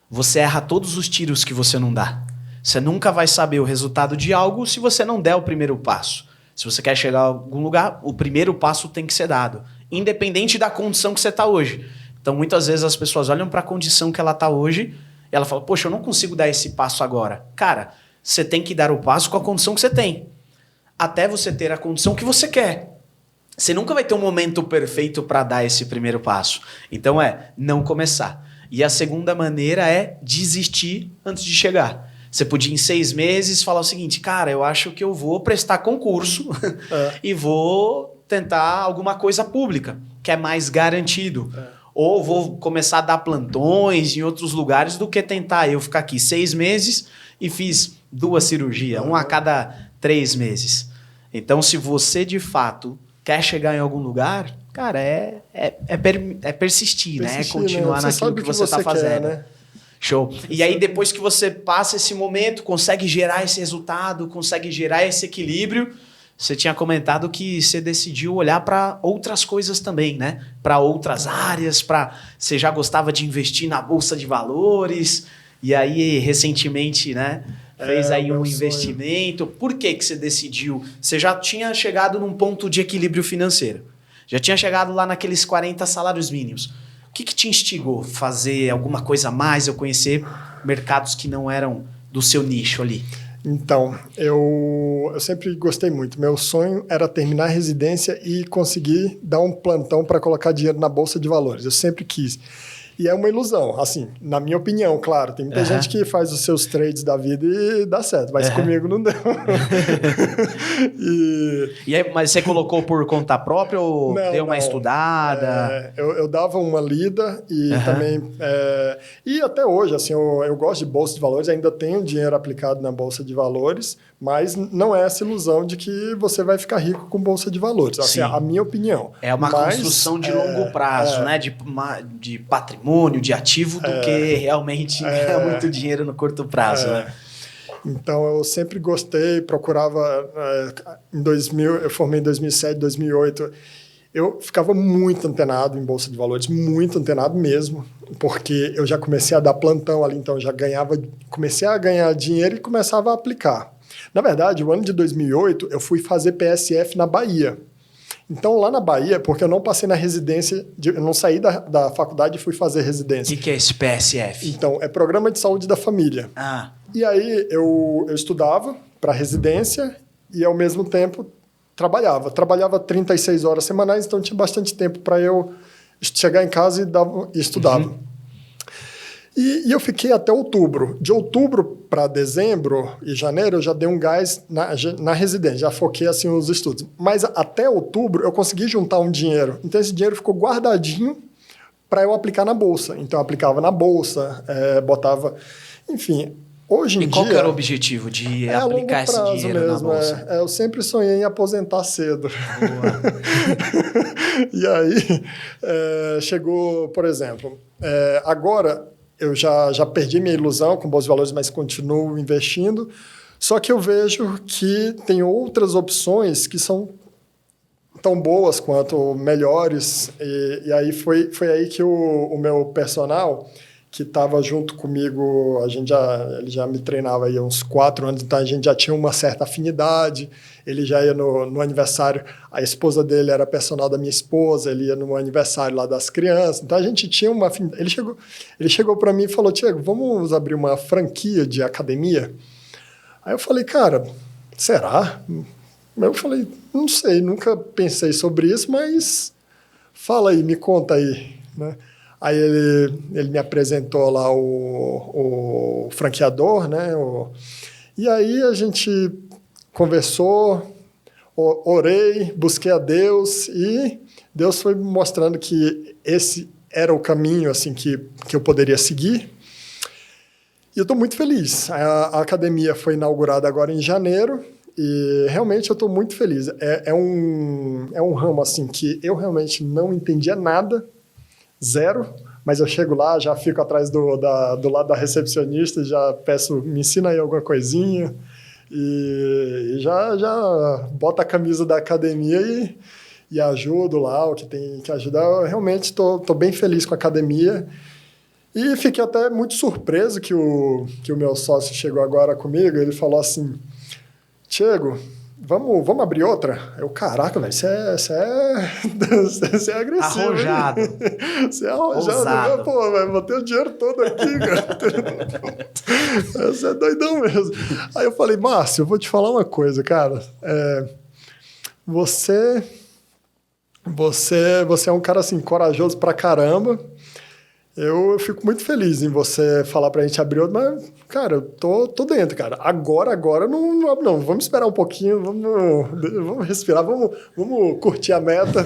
Você erra todos os tiros que você não dá. Você nunca vai saber o resultado de algo se você não der o primeiro passo. Se você quer chegar a algum lugar, o primeiro passo tem que ser dado, independente da condição que você está hoje. Então, muitas vezes as pessoas olham para a condição que ela está hoje e ela fala, poxa, eu não consigo dar esse passo agora. Cara, você tem que dar o passo com a condição que você tem, até você ter a condição que você quer. Você nunca vai ter um momento perfeito para dar esse primeiro passo. Então não começar. E a segunda maneira é desistir antes de chegar. Você podia em 6 meses falar o seguinte, cara, eu acho que eu vou prestar concurso e vou tentar alguma coisa pública, que é mais garantido. Ou vou começar a dar plantões em outros lugares do que tentar eu ficar aqui 6 meses e fiz 2 cirurgias, 1 a cada 3 meses. Então, se você de fato quer chegar em algum lugar, cara, persistir, né? É continuar naquilo que você está fazendo. Quer, né? Show. E aí, depois que você passa esse momento, consegue gerar esse resultado, consegue gerar esse equilíbrio, você tinha comentado que você decidiu olhar para outras coisas também, né? Para outras áreas, você já gostava de investir na Bolsa de Valores, e aí, recentemente, né? Fez aí um investimento. Por que você decidiu? Você já tinha chegado num ponto de equilíbrio financeiro. Já tinha chegado lá naqueles 40 salários mínimos. O que te instigou? Fazer alguma coisa a mais? Ou conhecer mercados que não eram do seu nicho ali? Então, eu sempre gostei muito. Meu sonho era terminar a residência e conseguir dar um plantão para colocar dinheiro na Bolsa de Valores. Eu sempre quis. E é uma ilusão, assim, na minha opinião, claro. Tem muita gente que faz os seus trades da vida e dá certo, mas comigo não deu. Mas você colocou por conta própria ou deu uma estudada? Eu dava uma lida e também... e até hoje, assim, eu gosto de bolsa de valores, ainda tenho dinheiro aplicado na bolsa de valores, mas não é essa ilusão de que você vai ficar rico com bolsa de valores. Assim, a minha opinião. É uma construção de longo prazo, né? De patrimônio, de ativo, do que realmente ganhar muito dinheiro no curto prazo, né? Então, eu sempre gostei, procurava... em 2000, eu formei em 2007, 2008... Eu ficava muito antenado em bolsa de valores, muito antenado mesmo, porque eu já comecei a dar plantão ali, então eu já comecei a ganhar dinheiro e começava a aplicar. Na verdade, o ano de 2008, eu fui fazer PSF na Bahia. Então, lá na Bahia, porque eu não passei na residência, eu não saí da faculdade e fui fazer residência. O que é esse PSF? Então, é Programa de Saúde da Família. E aí, eu estudava para residência e, ao mesmo tempo, trabalhava. Trabalhava 36 horas semanais, então tinha bastante tempo para eu chegar em casa e estudava. E eu fiquei até outubro. De outubro para dezembro e janeiro, eu já dei um gás na residência, já foquei assim os estudos. Mas até outubro, eu consegui juntar um dinheiro. Então, esse dinheiro ficou guardadinho para eu aplicar na Bolsa. Então, eu aplicava na Bolsa, botava... Enfim, hoje em dia... E qual que era o objetivo de aplicar esse dinheiro mesmo, na Bolsa? Eu sempre sonhei em aposentar cedo. E aí, chegou, por exemplo... agora... Eu já perdi minha ilusão com bolsa de valores, mas continuo investindo. Só que eu vejo que tem outras opções que são tão boas quanto melhores. E aí foi aí que o meu personal, que estava junto comigo, ele já me treinava aí há uns 4 anos, então a gente já tinha uma certa afinidade. Ele já ia no aniversário, a esposa dele era personal da minha esposa, ele ia no aniversário lá das crianças. Então a gente tinha uma afinidade. Ele chegou para mim e falou: Tiago, vamos abrir uma franquia de academia? Aí eu falei: cara, será? Eu falei: não sei, nunca pensei sobre isso, mas fala aí, me conta aí, né? Aí ele me apresentou lá o franqueador, né? E aí a gente conversou, orei, busquei a Deus e Deus foi me mostrando que esse era o caminho assim, que eu poderia seguir. E eu estou muito feliz. A academia foi inaugurada agora em janeiro e realmente eu estou muito feliz. É um ramo assim, que eu realmente não entendia nada, zero, mas eu chego lá, já fico atrás do lado da recepcionista, já peço, me ensina aí alguma coisinha, e já boto a camisa da academia e ajudo lá o que tem que ajudar. Eu realmente estou bem feliz com a academia e fiquei até muito surpreso que o meu sócio chegou agora comigo. Ele falou assim: Tiago, vamos abrir outra? Eu, caraca, velho, você é agressivo. Arrojado. Você é arrojado. Pô, vai botar o dinheiro todo aqui, cara. Você é doidão mesmo. Aí eu falei: Márcio, eu vou te falar uma coisa, cara. Você é um cara, assim, corajoso pra caramba. Eu fico muito feliz em você falar pra gente abrir outro, mas, cara, eu tô dentro, cara. Agora não. Vamos esperar um pouquinho, vamos respirar, vamos curtir a meta,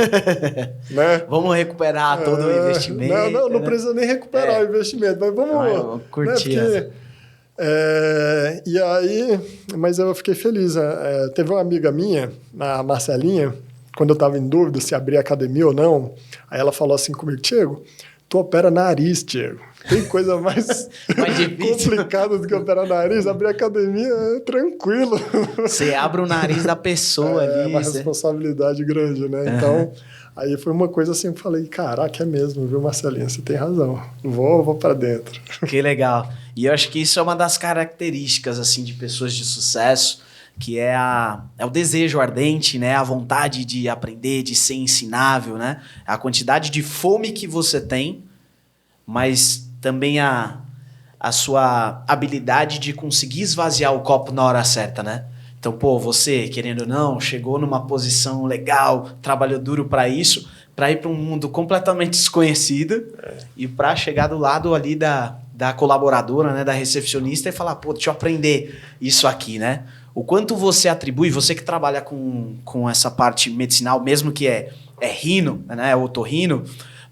né? Vamos recuperar todo o investimento. Não precisa nem recuperar o investimento, mas vamos curtir. Né? E aí, mas eu fiquei feliz. Teve uma amiga minha, a Marcelinha, quando eu estava em dúvida se abrir academia ou não, aí ela falou assim comigo: Tiago, tu opera nariz, Tiago. Tem coisa mais complicada do que operar nariz? Abrir academia é tranquilo. Você abre o nariz da pessoa ali. É uma responsabilidade grande, né? Então, aí foi uma coisa assim que eu falei: caraca, é mesmo, viu, Marcelinha? Você tem razão. Vou para dentro. Que legal. E eu acho que isso é uma das características assim, de pessoas de sucesso, que é o desejo ardente, né? A vontade de aprender, de ser ensinável, né? A quantidade de fome que você tem, mas também a sua habilidade de conseguir esvaziar o copo na hora certa, né? Então, pô, você, querendo ou não, chegou numa posição legal, trabalhou duro para isso, para ir para um mundo completamente desconhecido e para chegar do lado ali da colaboradora, né, da recepcionista e falar, pô, deixa eu aprender isso aqui, né? O quanto você atribui, você que trabalha com essa parte medicinal, mesmo que é rino, né, otorrino,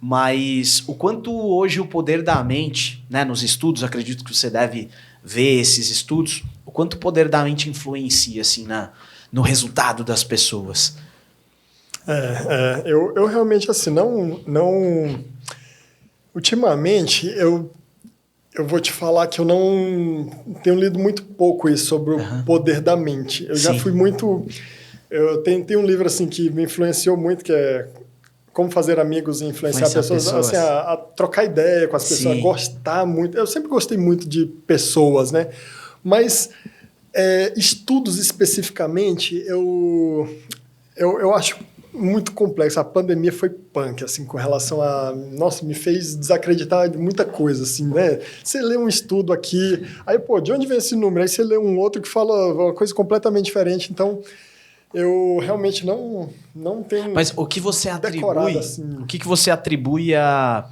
mas o quanto hoje o poder da mente, né, nos estudos, acredito que você deve ver esses estudos, o quanto o poder da mente influencia assim, no resultado das pessoas. Eu realmente, assim, não... Ultimamente, eu vou te falar que eu não tenho lido muito pouco isso sobre o poder da mente. Eu já fui muito... Tem um livro, assim, que me influenciou muito, que é Como Fazer Amigos e Influenciar Pessoas. Assim, a trocar ideia com as pessoas, a gostar muito. Eu sempre gostei muito de pessoas, né? Mas estudos especificamente, eu acho muito complexo. A pandemia foi punk, assim, com relação a... Nossa, me fez desacreditar de muita coisa, assim, né? Você lê um estudo aqui, aí, pô, de onde vem esse número? Aí você lê um outro que fala uma coisa completamente diferente. Então, eu realmente não tenho... Mas o que você atribui... Assim. O que você atribui a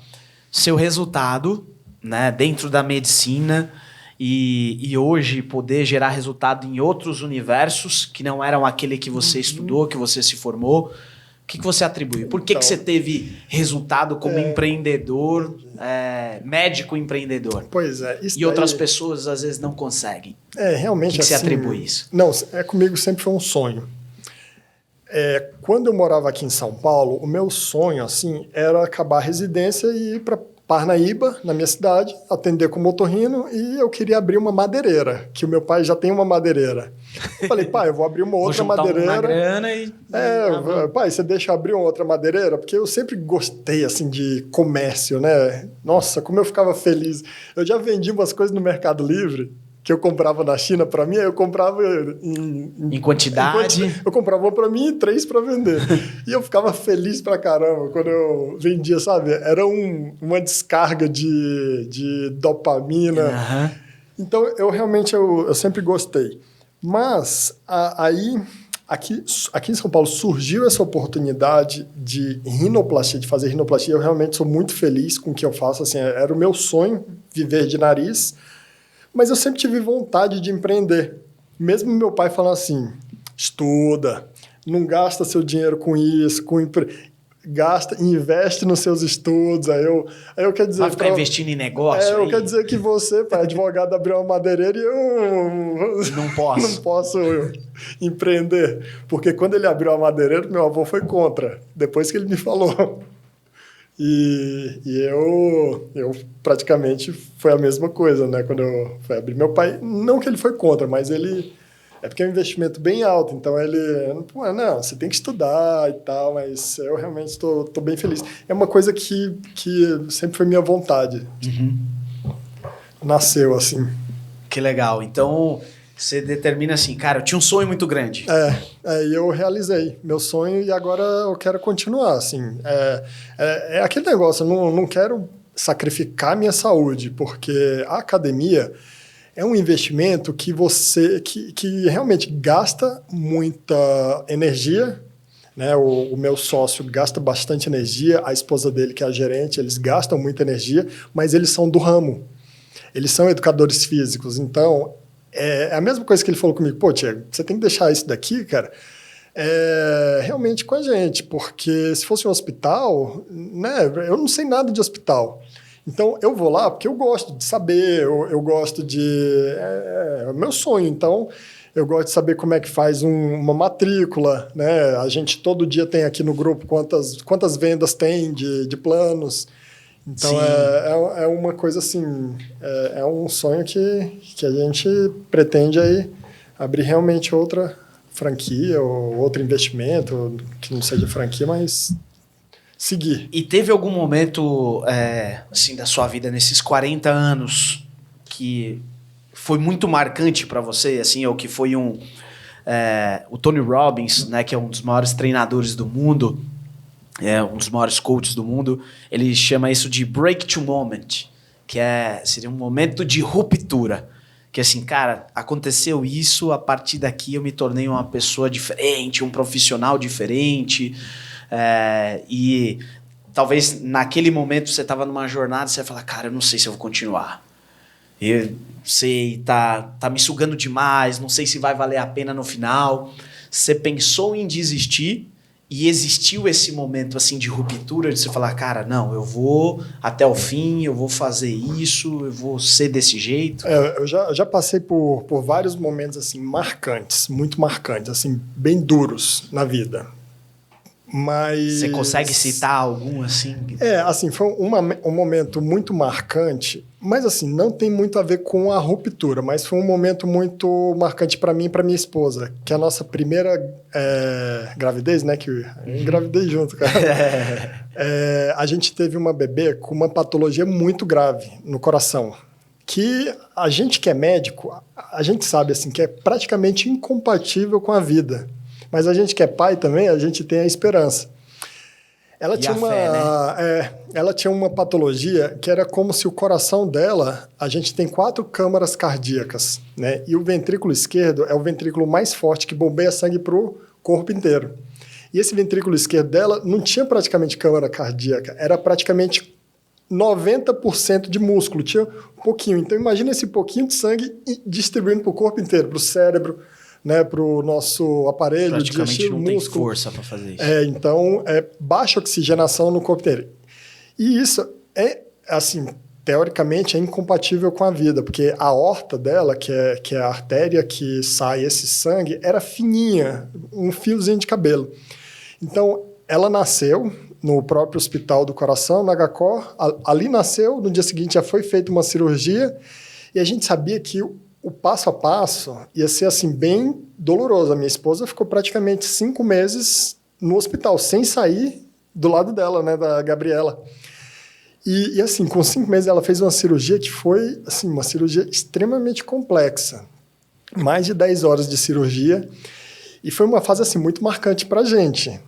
seu resultado, né, dentro da medicina e hoje poder gerar resultado em outros universos que não eram aquele que você estudou, que você se formou? O que você atribui? Por que você teve resultado como empreendedor, médico empreendedor? Pois é. E outras pessoas às vezes não conseguem. Realmente o que assim, você atribui isso? Não, comigo sempre foi um sonho. Quando eu morava aqui em São Paulo, o meu sonho assim, era acabar a residência e ir para Parnaíba, na minha cidade, atender como otorrino, e eu queria abrir uma madeireira, que o meu pai já tem uma madeireira. Eu falei, pai, eu vou abrir uma outra madeireira. Uma grana e... Pai, você deixa eu abrir uma outra madeireira? Porque eu sempre gostei, assim, de comércio, né? Nossa, como eu ficava feliz. Eu já vendi umas coisas no Mercado Livre, que eu comprava na China para mim, eu comprava em quantidade. Eu comprava uma para mim e 3 para vender. E eu ficava feliz pra caramba quando eu vendia, sabe? Era uma descarga de dopamina. Então, eu realmente eu sempre gostei. Mas aí, aqui em São Paulo, surgiu essa oportunidade de rinoplastia, de fazer rinoplastia. Eu realmente sou muito feliz com o que eu faço. Assim, era o meu sonho viver de nariz. Mas eu sempre tive vontade de empreender. Mesmo meu pai falando assim, estuda, não gasta seu dinheiro com isso, gasta, investe nos seus estudos. Aí eu quero dizer... Vai ficar investindo em negócio? Eu quero dizer que você, pai, advogado, abriu uma madeireira e eu... Não posso. Não posso empreender. Porque quando ele abriu a madeireira, meu avô foi contra, depois que ele me falou. E eu praticamente foi a mesma coisa, né? Quando eu fui abrir, meu pai, não que ele foi contra, mas ele... É porque é um investimento bem alto, então ele... Não, você tem que estudar e tal, mas eu realmente estou bem feliz. É uma coisa que sempre foi minha vontade. Nasceu assim. Que legal. Então, você determina assim, cara, eu tinha um sonho muito grande. E eu realizei meu sonho e agora eu quero continuar, assim. É aquele negócio, eu não quero sacrificar minha saúde, porque a academia é um investimento que que realmente gasta muita energia, né? O meu sócio gasta bastante energia, a esposa dele, que é a gerente, eles gastam muita energia, mas eles são do ramo. Eles são educadores físicos, então... É a mesma coisa que ele falou comigo. Pô, Thiago, você tem que deixar isso daqui, cara, realmente com a gente, porque se fosse um hospital, né, eu não sei nada de hospital. Então, eu vou lá porque eu gosto de saber, eu gosto de... É o meu sonho, então... Eu gosto de saber como é que faz uma matrícula, né? A gente todo dia tem aqui no grupo quantas vendas tem de planos. Então, é uma coisa assim, é um sonho que a gente pretende aí abrir realmente outra franquia ou outro investimento, que não seja franquia, mas seguir. E teve algum momento assim, da sua vida, nesses 40 anos, que foi muito marcante para você, assim, ou que foi o Tony Robbins, né, que é um dos maiores treinadores do mundo, um dos maiores coaches do mundo, ele chama isso de breakthrough moment, que seria um momento de ruptura. Que assim, cara, aconteceu isso, a partir daqui eu me tornei uma pessoa diferente, um profissional diferente. E talvez naquele momento você estava numa jornada, você vai falar, cara, eu não sei se eu vou continuar. Eu sei, tá me sugando demais, não sei se vai valer a pena no final. Você pensou em desistir e existiu esse momento assim de ruptura, de você falar, cara, não, eu vou até o fim, eu vou fazer isso, eu vou ser desse jeito. Eu já passei por vários momentos assim marcantes, muito marcantes, assim, bem duros na vida. Mas... Você consegue citar algum assim? Assim, foi um momento muito marcante, mas assim, não tem muito a ver com a ruptura, mas foi um momento muito marcante para mim e para minha esposa, que é a nossa primeira gravidez, né? Que eu engravidei junto, cara. A gente teve uma bebê com uma patologia muito grave no coração, que a gente que é médico, a gente sabe assim, que é praticamente incompatível com a vida. Mas a gente que é pai também, a gente tem a esperança. Ela tinha ela tinha uma patologia que era como se o coração dela... A gente tem 4 câmaras cardíacas, né? E o ventrículo esquerdo é o ventrículo mais forte que bombeia sangue para o corpo inteiro. E esse ventrículo esquerdo dela não tinha praticamente câmara cardíaca, era praticamente 90% de músculo, tinha um pouquinho. Então imagina esse pouquinho de sangue distribuindo para o corpo inteiro, para o cérebro, né, para o nosso aparelho praticamente digestivo, não músculo. tem força para fazer isso. Então, baixa oxigenação no corpo inteiro. E isso assim, teoricamente, é incompatível com a vida, porque a aorta dela, que é a artéria que sai esse sangue, era fininha, um fiozinho de cabelo. Então, ela nasceu no próprio Hospital do Coração, na HCOR, ali nasceu, no dia seguinte já foi feita uma cirurgia, e a gente sabia que o passo a passo ia ser assim bem doloroso. A minha esposa ficou praticamente 5 meses no hospital, sem sair do lado dela, né, da Gabriela. E assim, com 5 meses ela fez uma cirurgia que foi assim, uma cirurgia extremamente complexa. Mais de 10 horas de cirurgia. E foi uma fase assim, muito marcante para a gente.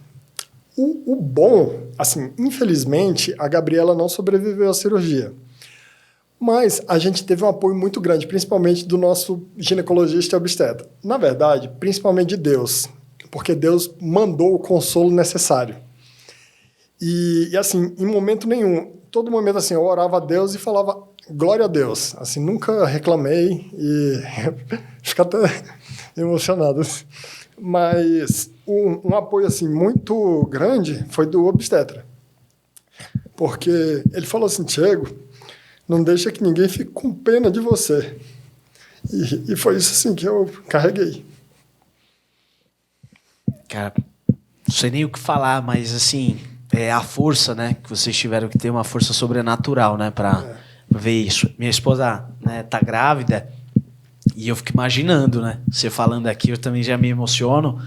O bom, assim, infelizmente, a Gabriela não sobreviveu à cirurgia. Mas a gente teve um apoio muito grande, principalmente do nosso ginecologista e obstetra. Na verdade, principalmente de Deus, porque Deus mandou o consolo necessário. E assim, em momento nenhum, todo momento assim, eu orava a Deus e falava glória a Deus. Assim, nunca reclamei e fico até emocionado. Mas um apoio assim muito grande foi do obstetra. Porque ele falou assim, Diego, não deixa que ninguém fique com pena de você. E foi isso assim que eu carreguei. Cara, não sei nem o que falar, mas assim, a força, né? Que vocês tiveram que ter uma força sobrenatural, né? Pra ver isso. Minha esposa, né, tá grávida e eu fico imaginando, né? Você falando aqui, eu também já me emociono,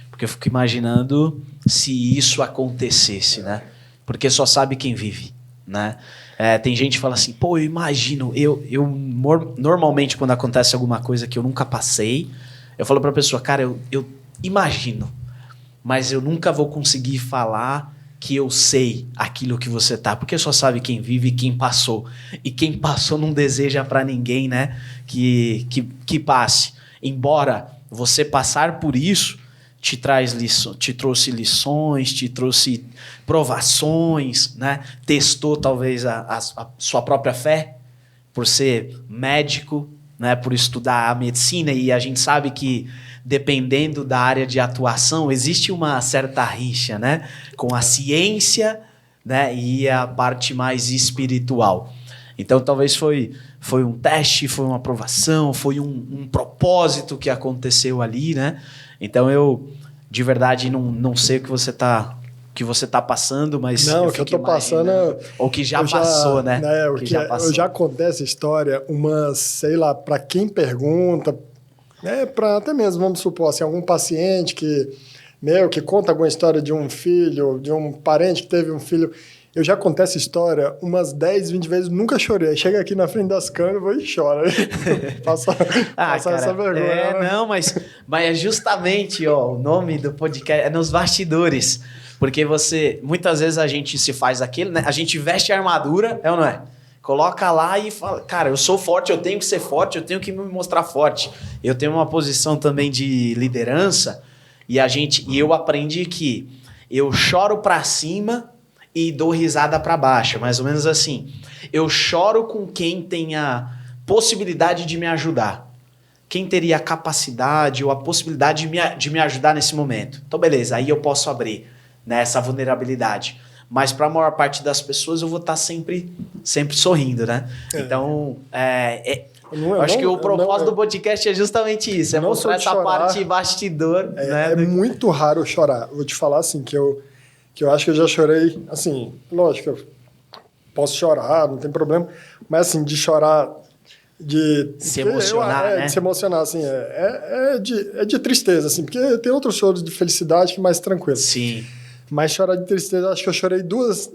porque eu fico imaginando se isso acontecesse, né? Porque só sabe quem vive, né? Tem gente que fala assim, pô, eu imagino, eu normalmente quando acontece alguma coisa que eu nunca passei, eu falo pra pessoa, cara, eu imagino, mas eu nunca vou conseguir falar que eu sei aquilo que você tá, porque só sabe quem vive e quem passou. E quem passou não deseja pra ninguém, né, que passe. Embora você passar por isso, te trouxe lições, te trouxe provações, né? Testou talvez a sua própria fé por ser médico, né? Por estudar a medicina, e a gente sabe que dependendo da área de atuação existe uma certa rixa, né? Com a ciência, né? E a parte mais espiritual. Então talvez foi um teste, foi uma aprovação, foi um propósito que aconteceu ali, né? Então eu, de verdade, não sei o que você tá passando, mas... Não, o que eu tô passando... Ou que já passou, né? Eu já contei essa história, sei lá, para quem pergunta, para até mesmo, vamos supor, assim, algum paciente que conta alguma história de um filho, de um parente que teve um filho... Eu já contei essa história umas 10, 20 vezes, nunca chorei. Chega aqui na frente das câmeras, vou e chora. Passa essa vergonha. Não, mas é justamente o nome do podcast é Nos Bastidores. Porque muitas vezes a gente se faz aquilo, né? A gente veste a armadura, é ou não é? Coloca lá e fala, cara, eu sou forte, eu tenho que ser forte, eu tenho que me mostrar forte. Eu tenho uma posição também de liderança e eu aprendi que eu choro pra cima e dou risada pra baixo, mais ou menos assim. Eu choro com quem tem a possibilidade de me ajudar. Quem teria a capacidade ou a possibilidade de me ajudar nesse momento. Então, beleza, aí eu posso abrir, né, essa vulnerabilidade. Mas para a maior parte das pessoas eu vou estar sempre sorrindo, né? Então, acho que o propósito do podcast é justamente isso, é mostrar essa parte bastidor. É muito raro eu chorar. Vou te falar assim, que eu acho que eu já chorei, assim, lógico, eu posso chorar, não tem problema, mas assim, de chorar, de se emocionar, né? De se emocionar, assim, de tristeza, assim, porque tem outros choros de felicidade que é mais tranquilo. Sim. Mas chorar de tristeza, acho que eu chorei duas...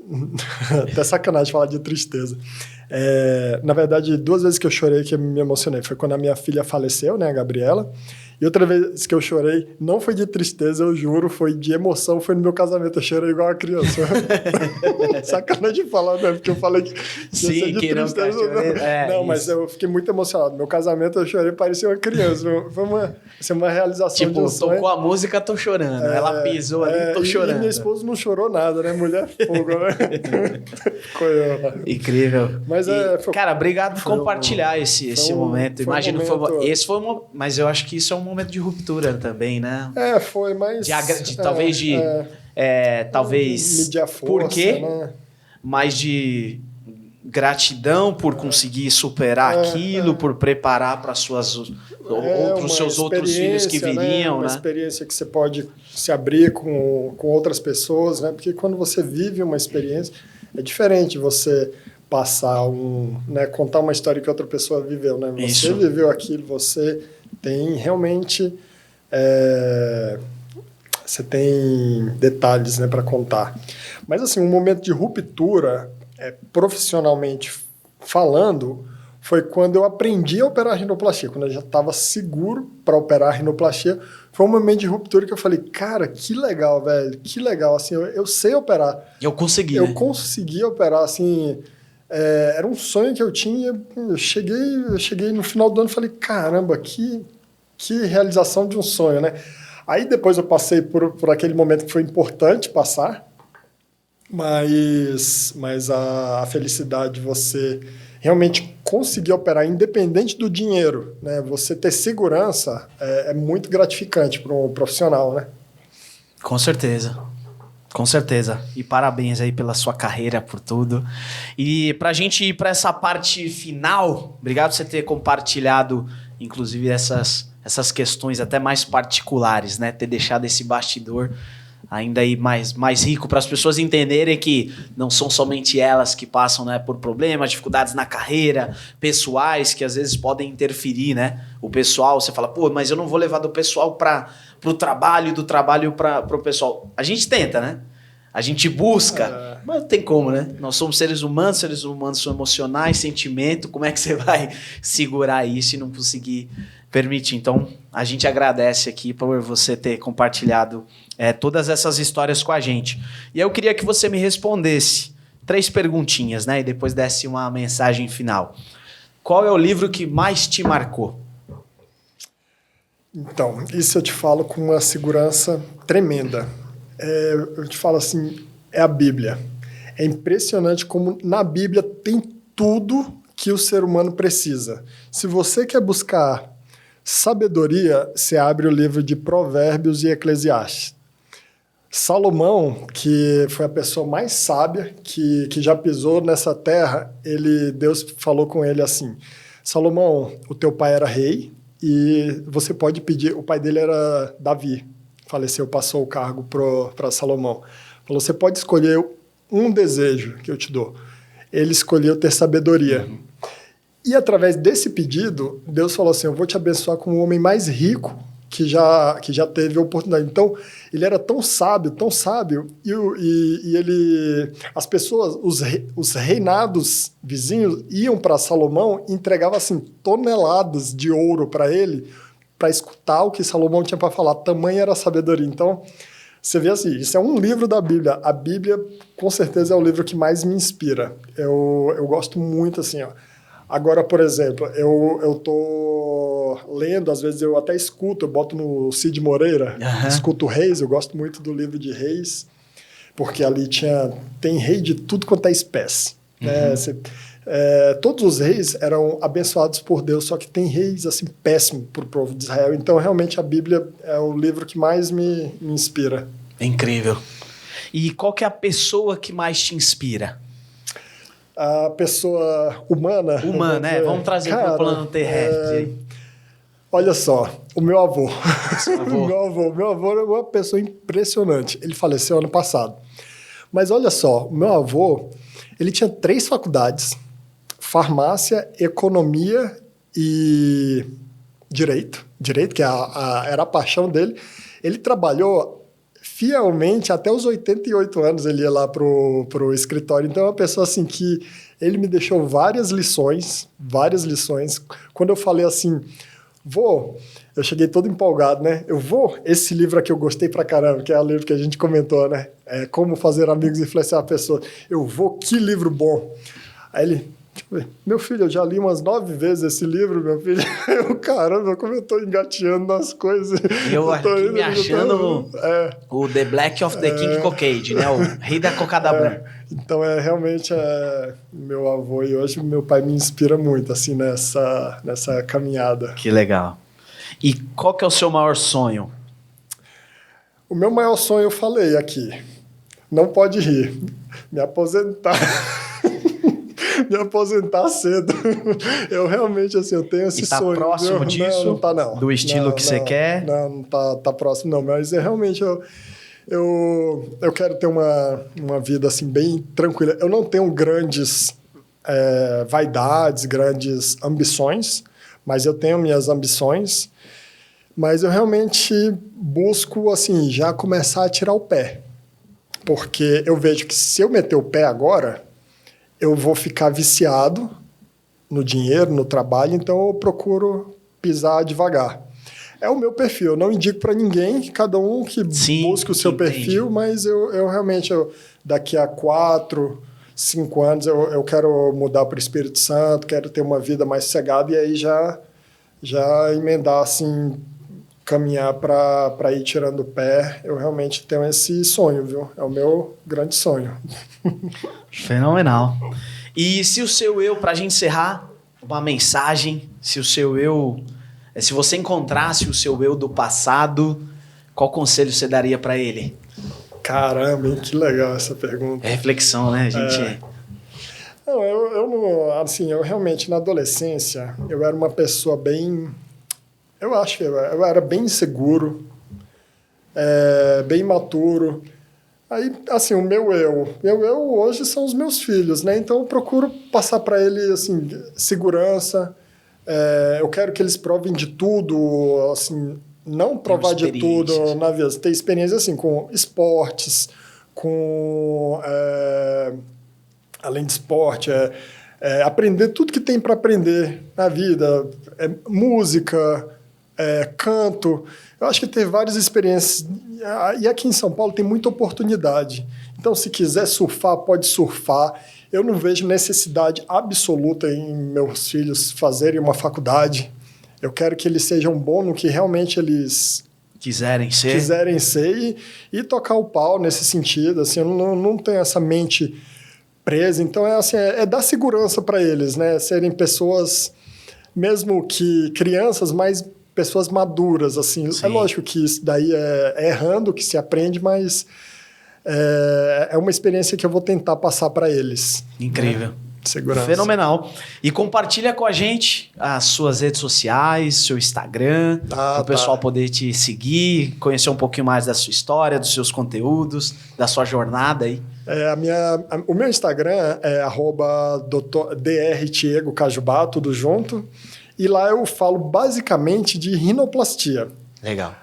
Até sacanagem falar de tristeza. Na verdade, 2 vezes que eu chorei que eu me emocionei. Foi quando a minha filha faleceu, né, a Gabriela. E outra vez que eu chorei, não foi de tristeza, eu juro, foi de emoção, foi no meu casamento. Eu chorei igual uma criança. Sacanagem de falar, né? Porque eu falei que sim, de que tristeza. Não, mas eu fiquei muito emocionado. Meu casamento eu chorei, parecia uma criança. Foi uma realização de um sonho. Tocou a música, tô chorando. Ela pisou ali, tô chorando. E minha esposa não chorou nada, né? Mulher fogo, né? Incrível. Mas cara, obrigado por compartilhar esse momento. Imagino que foi mas eu acho que isso é um momento de ruptura também, né? Foi, mas... talvez medir a força, por quê? Né? Mas de gratidão por conseguir superar aquilo, por preparar para seus outros filhos que viriam, né? Uma né? experiência que você pode se abrir com outras pessoas, né? Porque quando você vive uma experiência, é diferente você passar né? Contar uma história que outra pessoa viveu, né? Você viveu aquilo, você tem realmente... você tem detalhes, né, para contar. Mas, assim, um momento de ruptura, profissionalmente falando, foi quando eu aprendi a operar rinoplastia. Quando eu já estava seguro para operar rinoplastia, foi um momento de ruptura que eu falei, cara, que legal, velho, que legal. Assim, eu sei operar. Eu consegui, Eu consegui operar, assim... era um sonho que eu tinha. Eu cheguei no final do ano e falei, caramba, que realização de um sonho, né? Aí depois eu passei por aquele momento que foi importante passar, mas a felicidade de você realmente conseguir operar independente do dinheiro, né? Você ter segurança é muito gratificante para um profissional, né? Com certeza. Com certeza. E parabéns aí pela sua carreira, por tudo. E pra gente ir para essa parte final, obrigado por você ter compartilhado, inclusive, essas questões até mais particulares, né? Ter deixado esse bastidor ainda aí mais rico para as pessoas entenderem que não são somente elas que passam, né, por problemas, dificuldades na carreira, pessoais que às vezes podem interferir, né? O pessoal, você fala, pô, mas eu não vou levar do pessoal para o trabalho, do trabalho para o pessoal. A gente tenta, né? A gente busca, mas não tem como, né? Nós somos seres humanos são emocionais, sentimento, como é que você vai segurar isso e não conseguir permitir? Então, a gente agradece aqui por você ter compartilhado todas essas histórias com a gente. E eu queria que você me respondesse 3 perguntinhas, né? E depois desse uma mensagem final. Qual é o livro que mais te marcou? Então, isso eu te falo com uma segurança tremenda. Eu te falo assim, é a Bíblia. É impressionante como na Bíblia tem tudo que o ser humano precisa. Se você quer buscar sabedoria, você abre o livro de Provérbios e Eclesiastes. Salomão, que foi a pessoa mais sábia que já pisou nessa terra, Deus falou com ele assim, Salomão, o teu pai era rei e você pode pedir, o pai dele era Davi, faleceu, passou o cargo para Salomão. Falou, você pode escolher um desejo que eu te dou. Ele escolheu ter sabedoria. E através desse pedido, Deus falou assim, eu vou te abençoar como o homem mais rico que já teve a oportunidade. Então, ele era tão sábio, e as pessoas, os reinados vizinhos iam para Salomão e entregavam assim, toneladas de ouro para ele, para escutar o que Salomão tinha para falar. Tamanha era a sabedoria. Então, você vê assim, isso é um livro da Bíblia. A Bíblia, com certeza, é o livro que mais me inspira. Eu gosto muito, assim, ó. Agora, por exemplo, eu tô lendo, às vezes eu até escuto, eu boto no Cid Moreira, escuto Reis, eu gosto muito do livro de Reis. porque ali tem rei de tudo quanto é espécie. Né? Todos os reis eram abençoados por Deus, só que tem reis assim péssimos para o povo de Israel. Então, realmente, a Bíblia é o livro que mais me inspira. É incrível. E qual que é a pessoa que mais te inspira? A pessoa humana. Humana, vamos trazer para o plano terrestre. Olha só, o meu avô. Avô. Meu avô era uma pessoa impressionante. Ele faleceu ano passado. Mas olha só, o meu avô, ele tinha 3 faculdades: farmácia, economia e direito. Direito, que era a paixão dele. Ele trabalhou fielmente até os 88 anos, ele ia lá pro escritório. Então, é uma pessoa assim que ele me deixou várias lições. Quando eu falei assim, eu cheguei todo empolgado, né? Esse livro aqui eu gostei pra caramba, que é o livro que a gente comentou, né? Como fazer amigos e influenciar pessoas. Que livro bom. Aí ele, meu filho, eu já li umas 9 vezes esse livro, meu filho. Caramba, como eu tô engateando nas coisas. Eu aqui me achando o The Black of the King Cockade, né? O rei da cocada branca. Então, realmente, meu avô e hoje meu pai me inspira muito, assim, nessa caminhada. Que legal. E qual que é o seu maior sonho? O meu maior sonho eu falei aqui. Não pode rir. Me aposentar. Me aposentar cedo. Eu realmente, assim, eu tenho esse sonho. E tá próximo disso? Não tá, não. Do estilo que você quer? Não tá próximo, não. Mas realmente eu quero ter uma vida, assim, bem tranquila. Eu não tenho grandes vaidades, grandes ambições, mas eu tenho minhas ambições. Mas eu realmente busco, assim, já começar a tirar o pé. Porque eu vejo que se eu meter o pé agora, eu vou ficar viciado no dinheiro, no trabalho, então eu procuro pisar devagar. É o meu perfil, eu não indico para ninguém, cada um que busque o seu perfil, mas eu realmente, daqui a 4, 5 anos, eu quero mudar para o Espírito Santo, quero ter uma vida mais sossegada e aí já emendar, assim, caminhar para ir tirando o pé. Eu realmente tenho esse sonho, viu? É o meu grande sonho. Fenomenal. E se o seu eu, pra gente encerrar, uma mensagem, se você encontrasse o seu eu do passado, qual conselho você daria para ele? Caramba, hein? Que legal essa pergunta. É reflexão, né, gente? Não, eu não, assim, eu realmente, na adolescência, eu era uma pessoa bem... Eu acho que eu era bem inseguro, bem imaturo. Aí, assim, o meu eu hoje são os meus filhos, né? Então, eu procuro passar para eles, assim, segurança. Eu quero que eles provem de tudo, assim, não provar de tudo na vida. Ter experiência, assim, com esportes, além de esporte, aprender tudo que tem para aprender na vida, música, canto. Eu acho que ter várias experiências. E aqui em São Paulo tem muita oportunidade. Então, se quiser surfar, pode surfar. Eu não vejo necessidade absoluta em meus filhos fazerem uma faculdade. Eu quero que eles sejam bons no que realmente eles quiserem ser e tocar o pau nesse sentido. Assim, eu não tenho essa mente presa. Então, é dar segurança para eles, né? Serem pessoas, mesmo que crianças, mas pessoas maduras, assim. Sim. É lógico que isso daí é errando que se aprende, mas é uma experiência que eu vou tentar passar para eles. Incrível. Né? Segurança. Fenomenal. E compartilha com a gente as suas redes sociais, seu Instagram, para o pessoal poder te seguir, conhecer um pouquinho mais da sua história, dos seus conteúdos, da sua jornada aí. O meu Instagram é @drtiegocajubá, tudo junto. E lá eu falo basicamente de rinoplastia. Legal.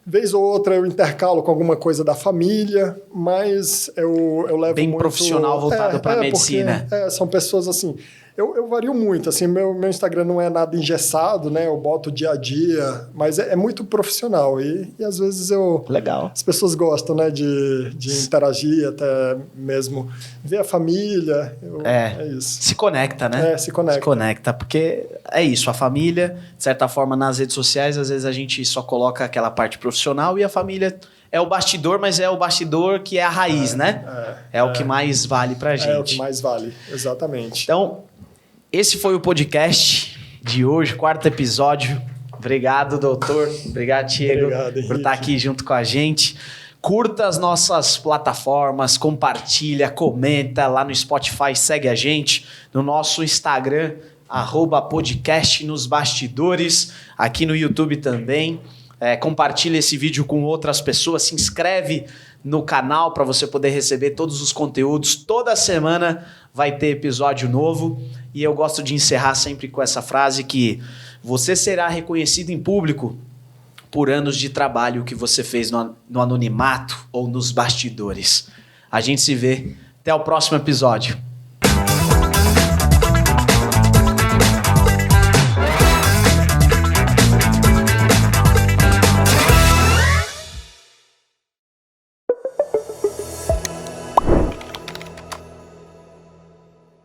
Vez ou outra eu intercalo com alguma coisa da família, mas eu levo bem muito... profissional voltado para a medicina. São pessoas assim... Eu vario muito, assim, meu Instagram não é nada engessado, né? Eu boto dia a dia, mas é muito profissional e às vezes Legal. As pessoas gostam, né? De interagir, até mesmo ver a família. É isso. Se conecta, né? Se conecta. Se conecta, porque é isso, a família, de certa forma, nas redes sociais, às vezes a gente só coloca aquela parte profissional e a família é o bastidor, mas é o bastidor que é a raiz, né? É o que mais vale pra gente. É o que mais vale, exatamente. Então, esse foi o podcast de hoje, 4º episódio. Obrigado, doutor. Obrigado, Diego, por estar aqui junto com a gente. Curta as nossas plataformas, compartilha, comenta lá no Spotify, segue a gente. No nosso Instagram, @podcastnosbastidores. Aqui no YouTube também. Compartilha esse vídeo com outras pessoas, se inscreve no canal para você poder receber todos os conteúdos. Toda semana vai ter episódio novo e eu gosto de encerrar sempre com essa frase que você será reconhecido em público por anos de trabalho que você fez no anonimato ou nos bastidores. A gente se vê. Até o próximo episódio.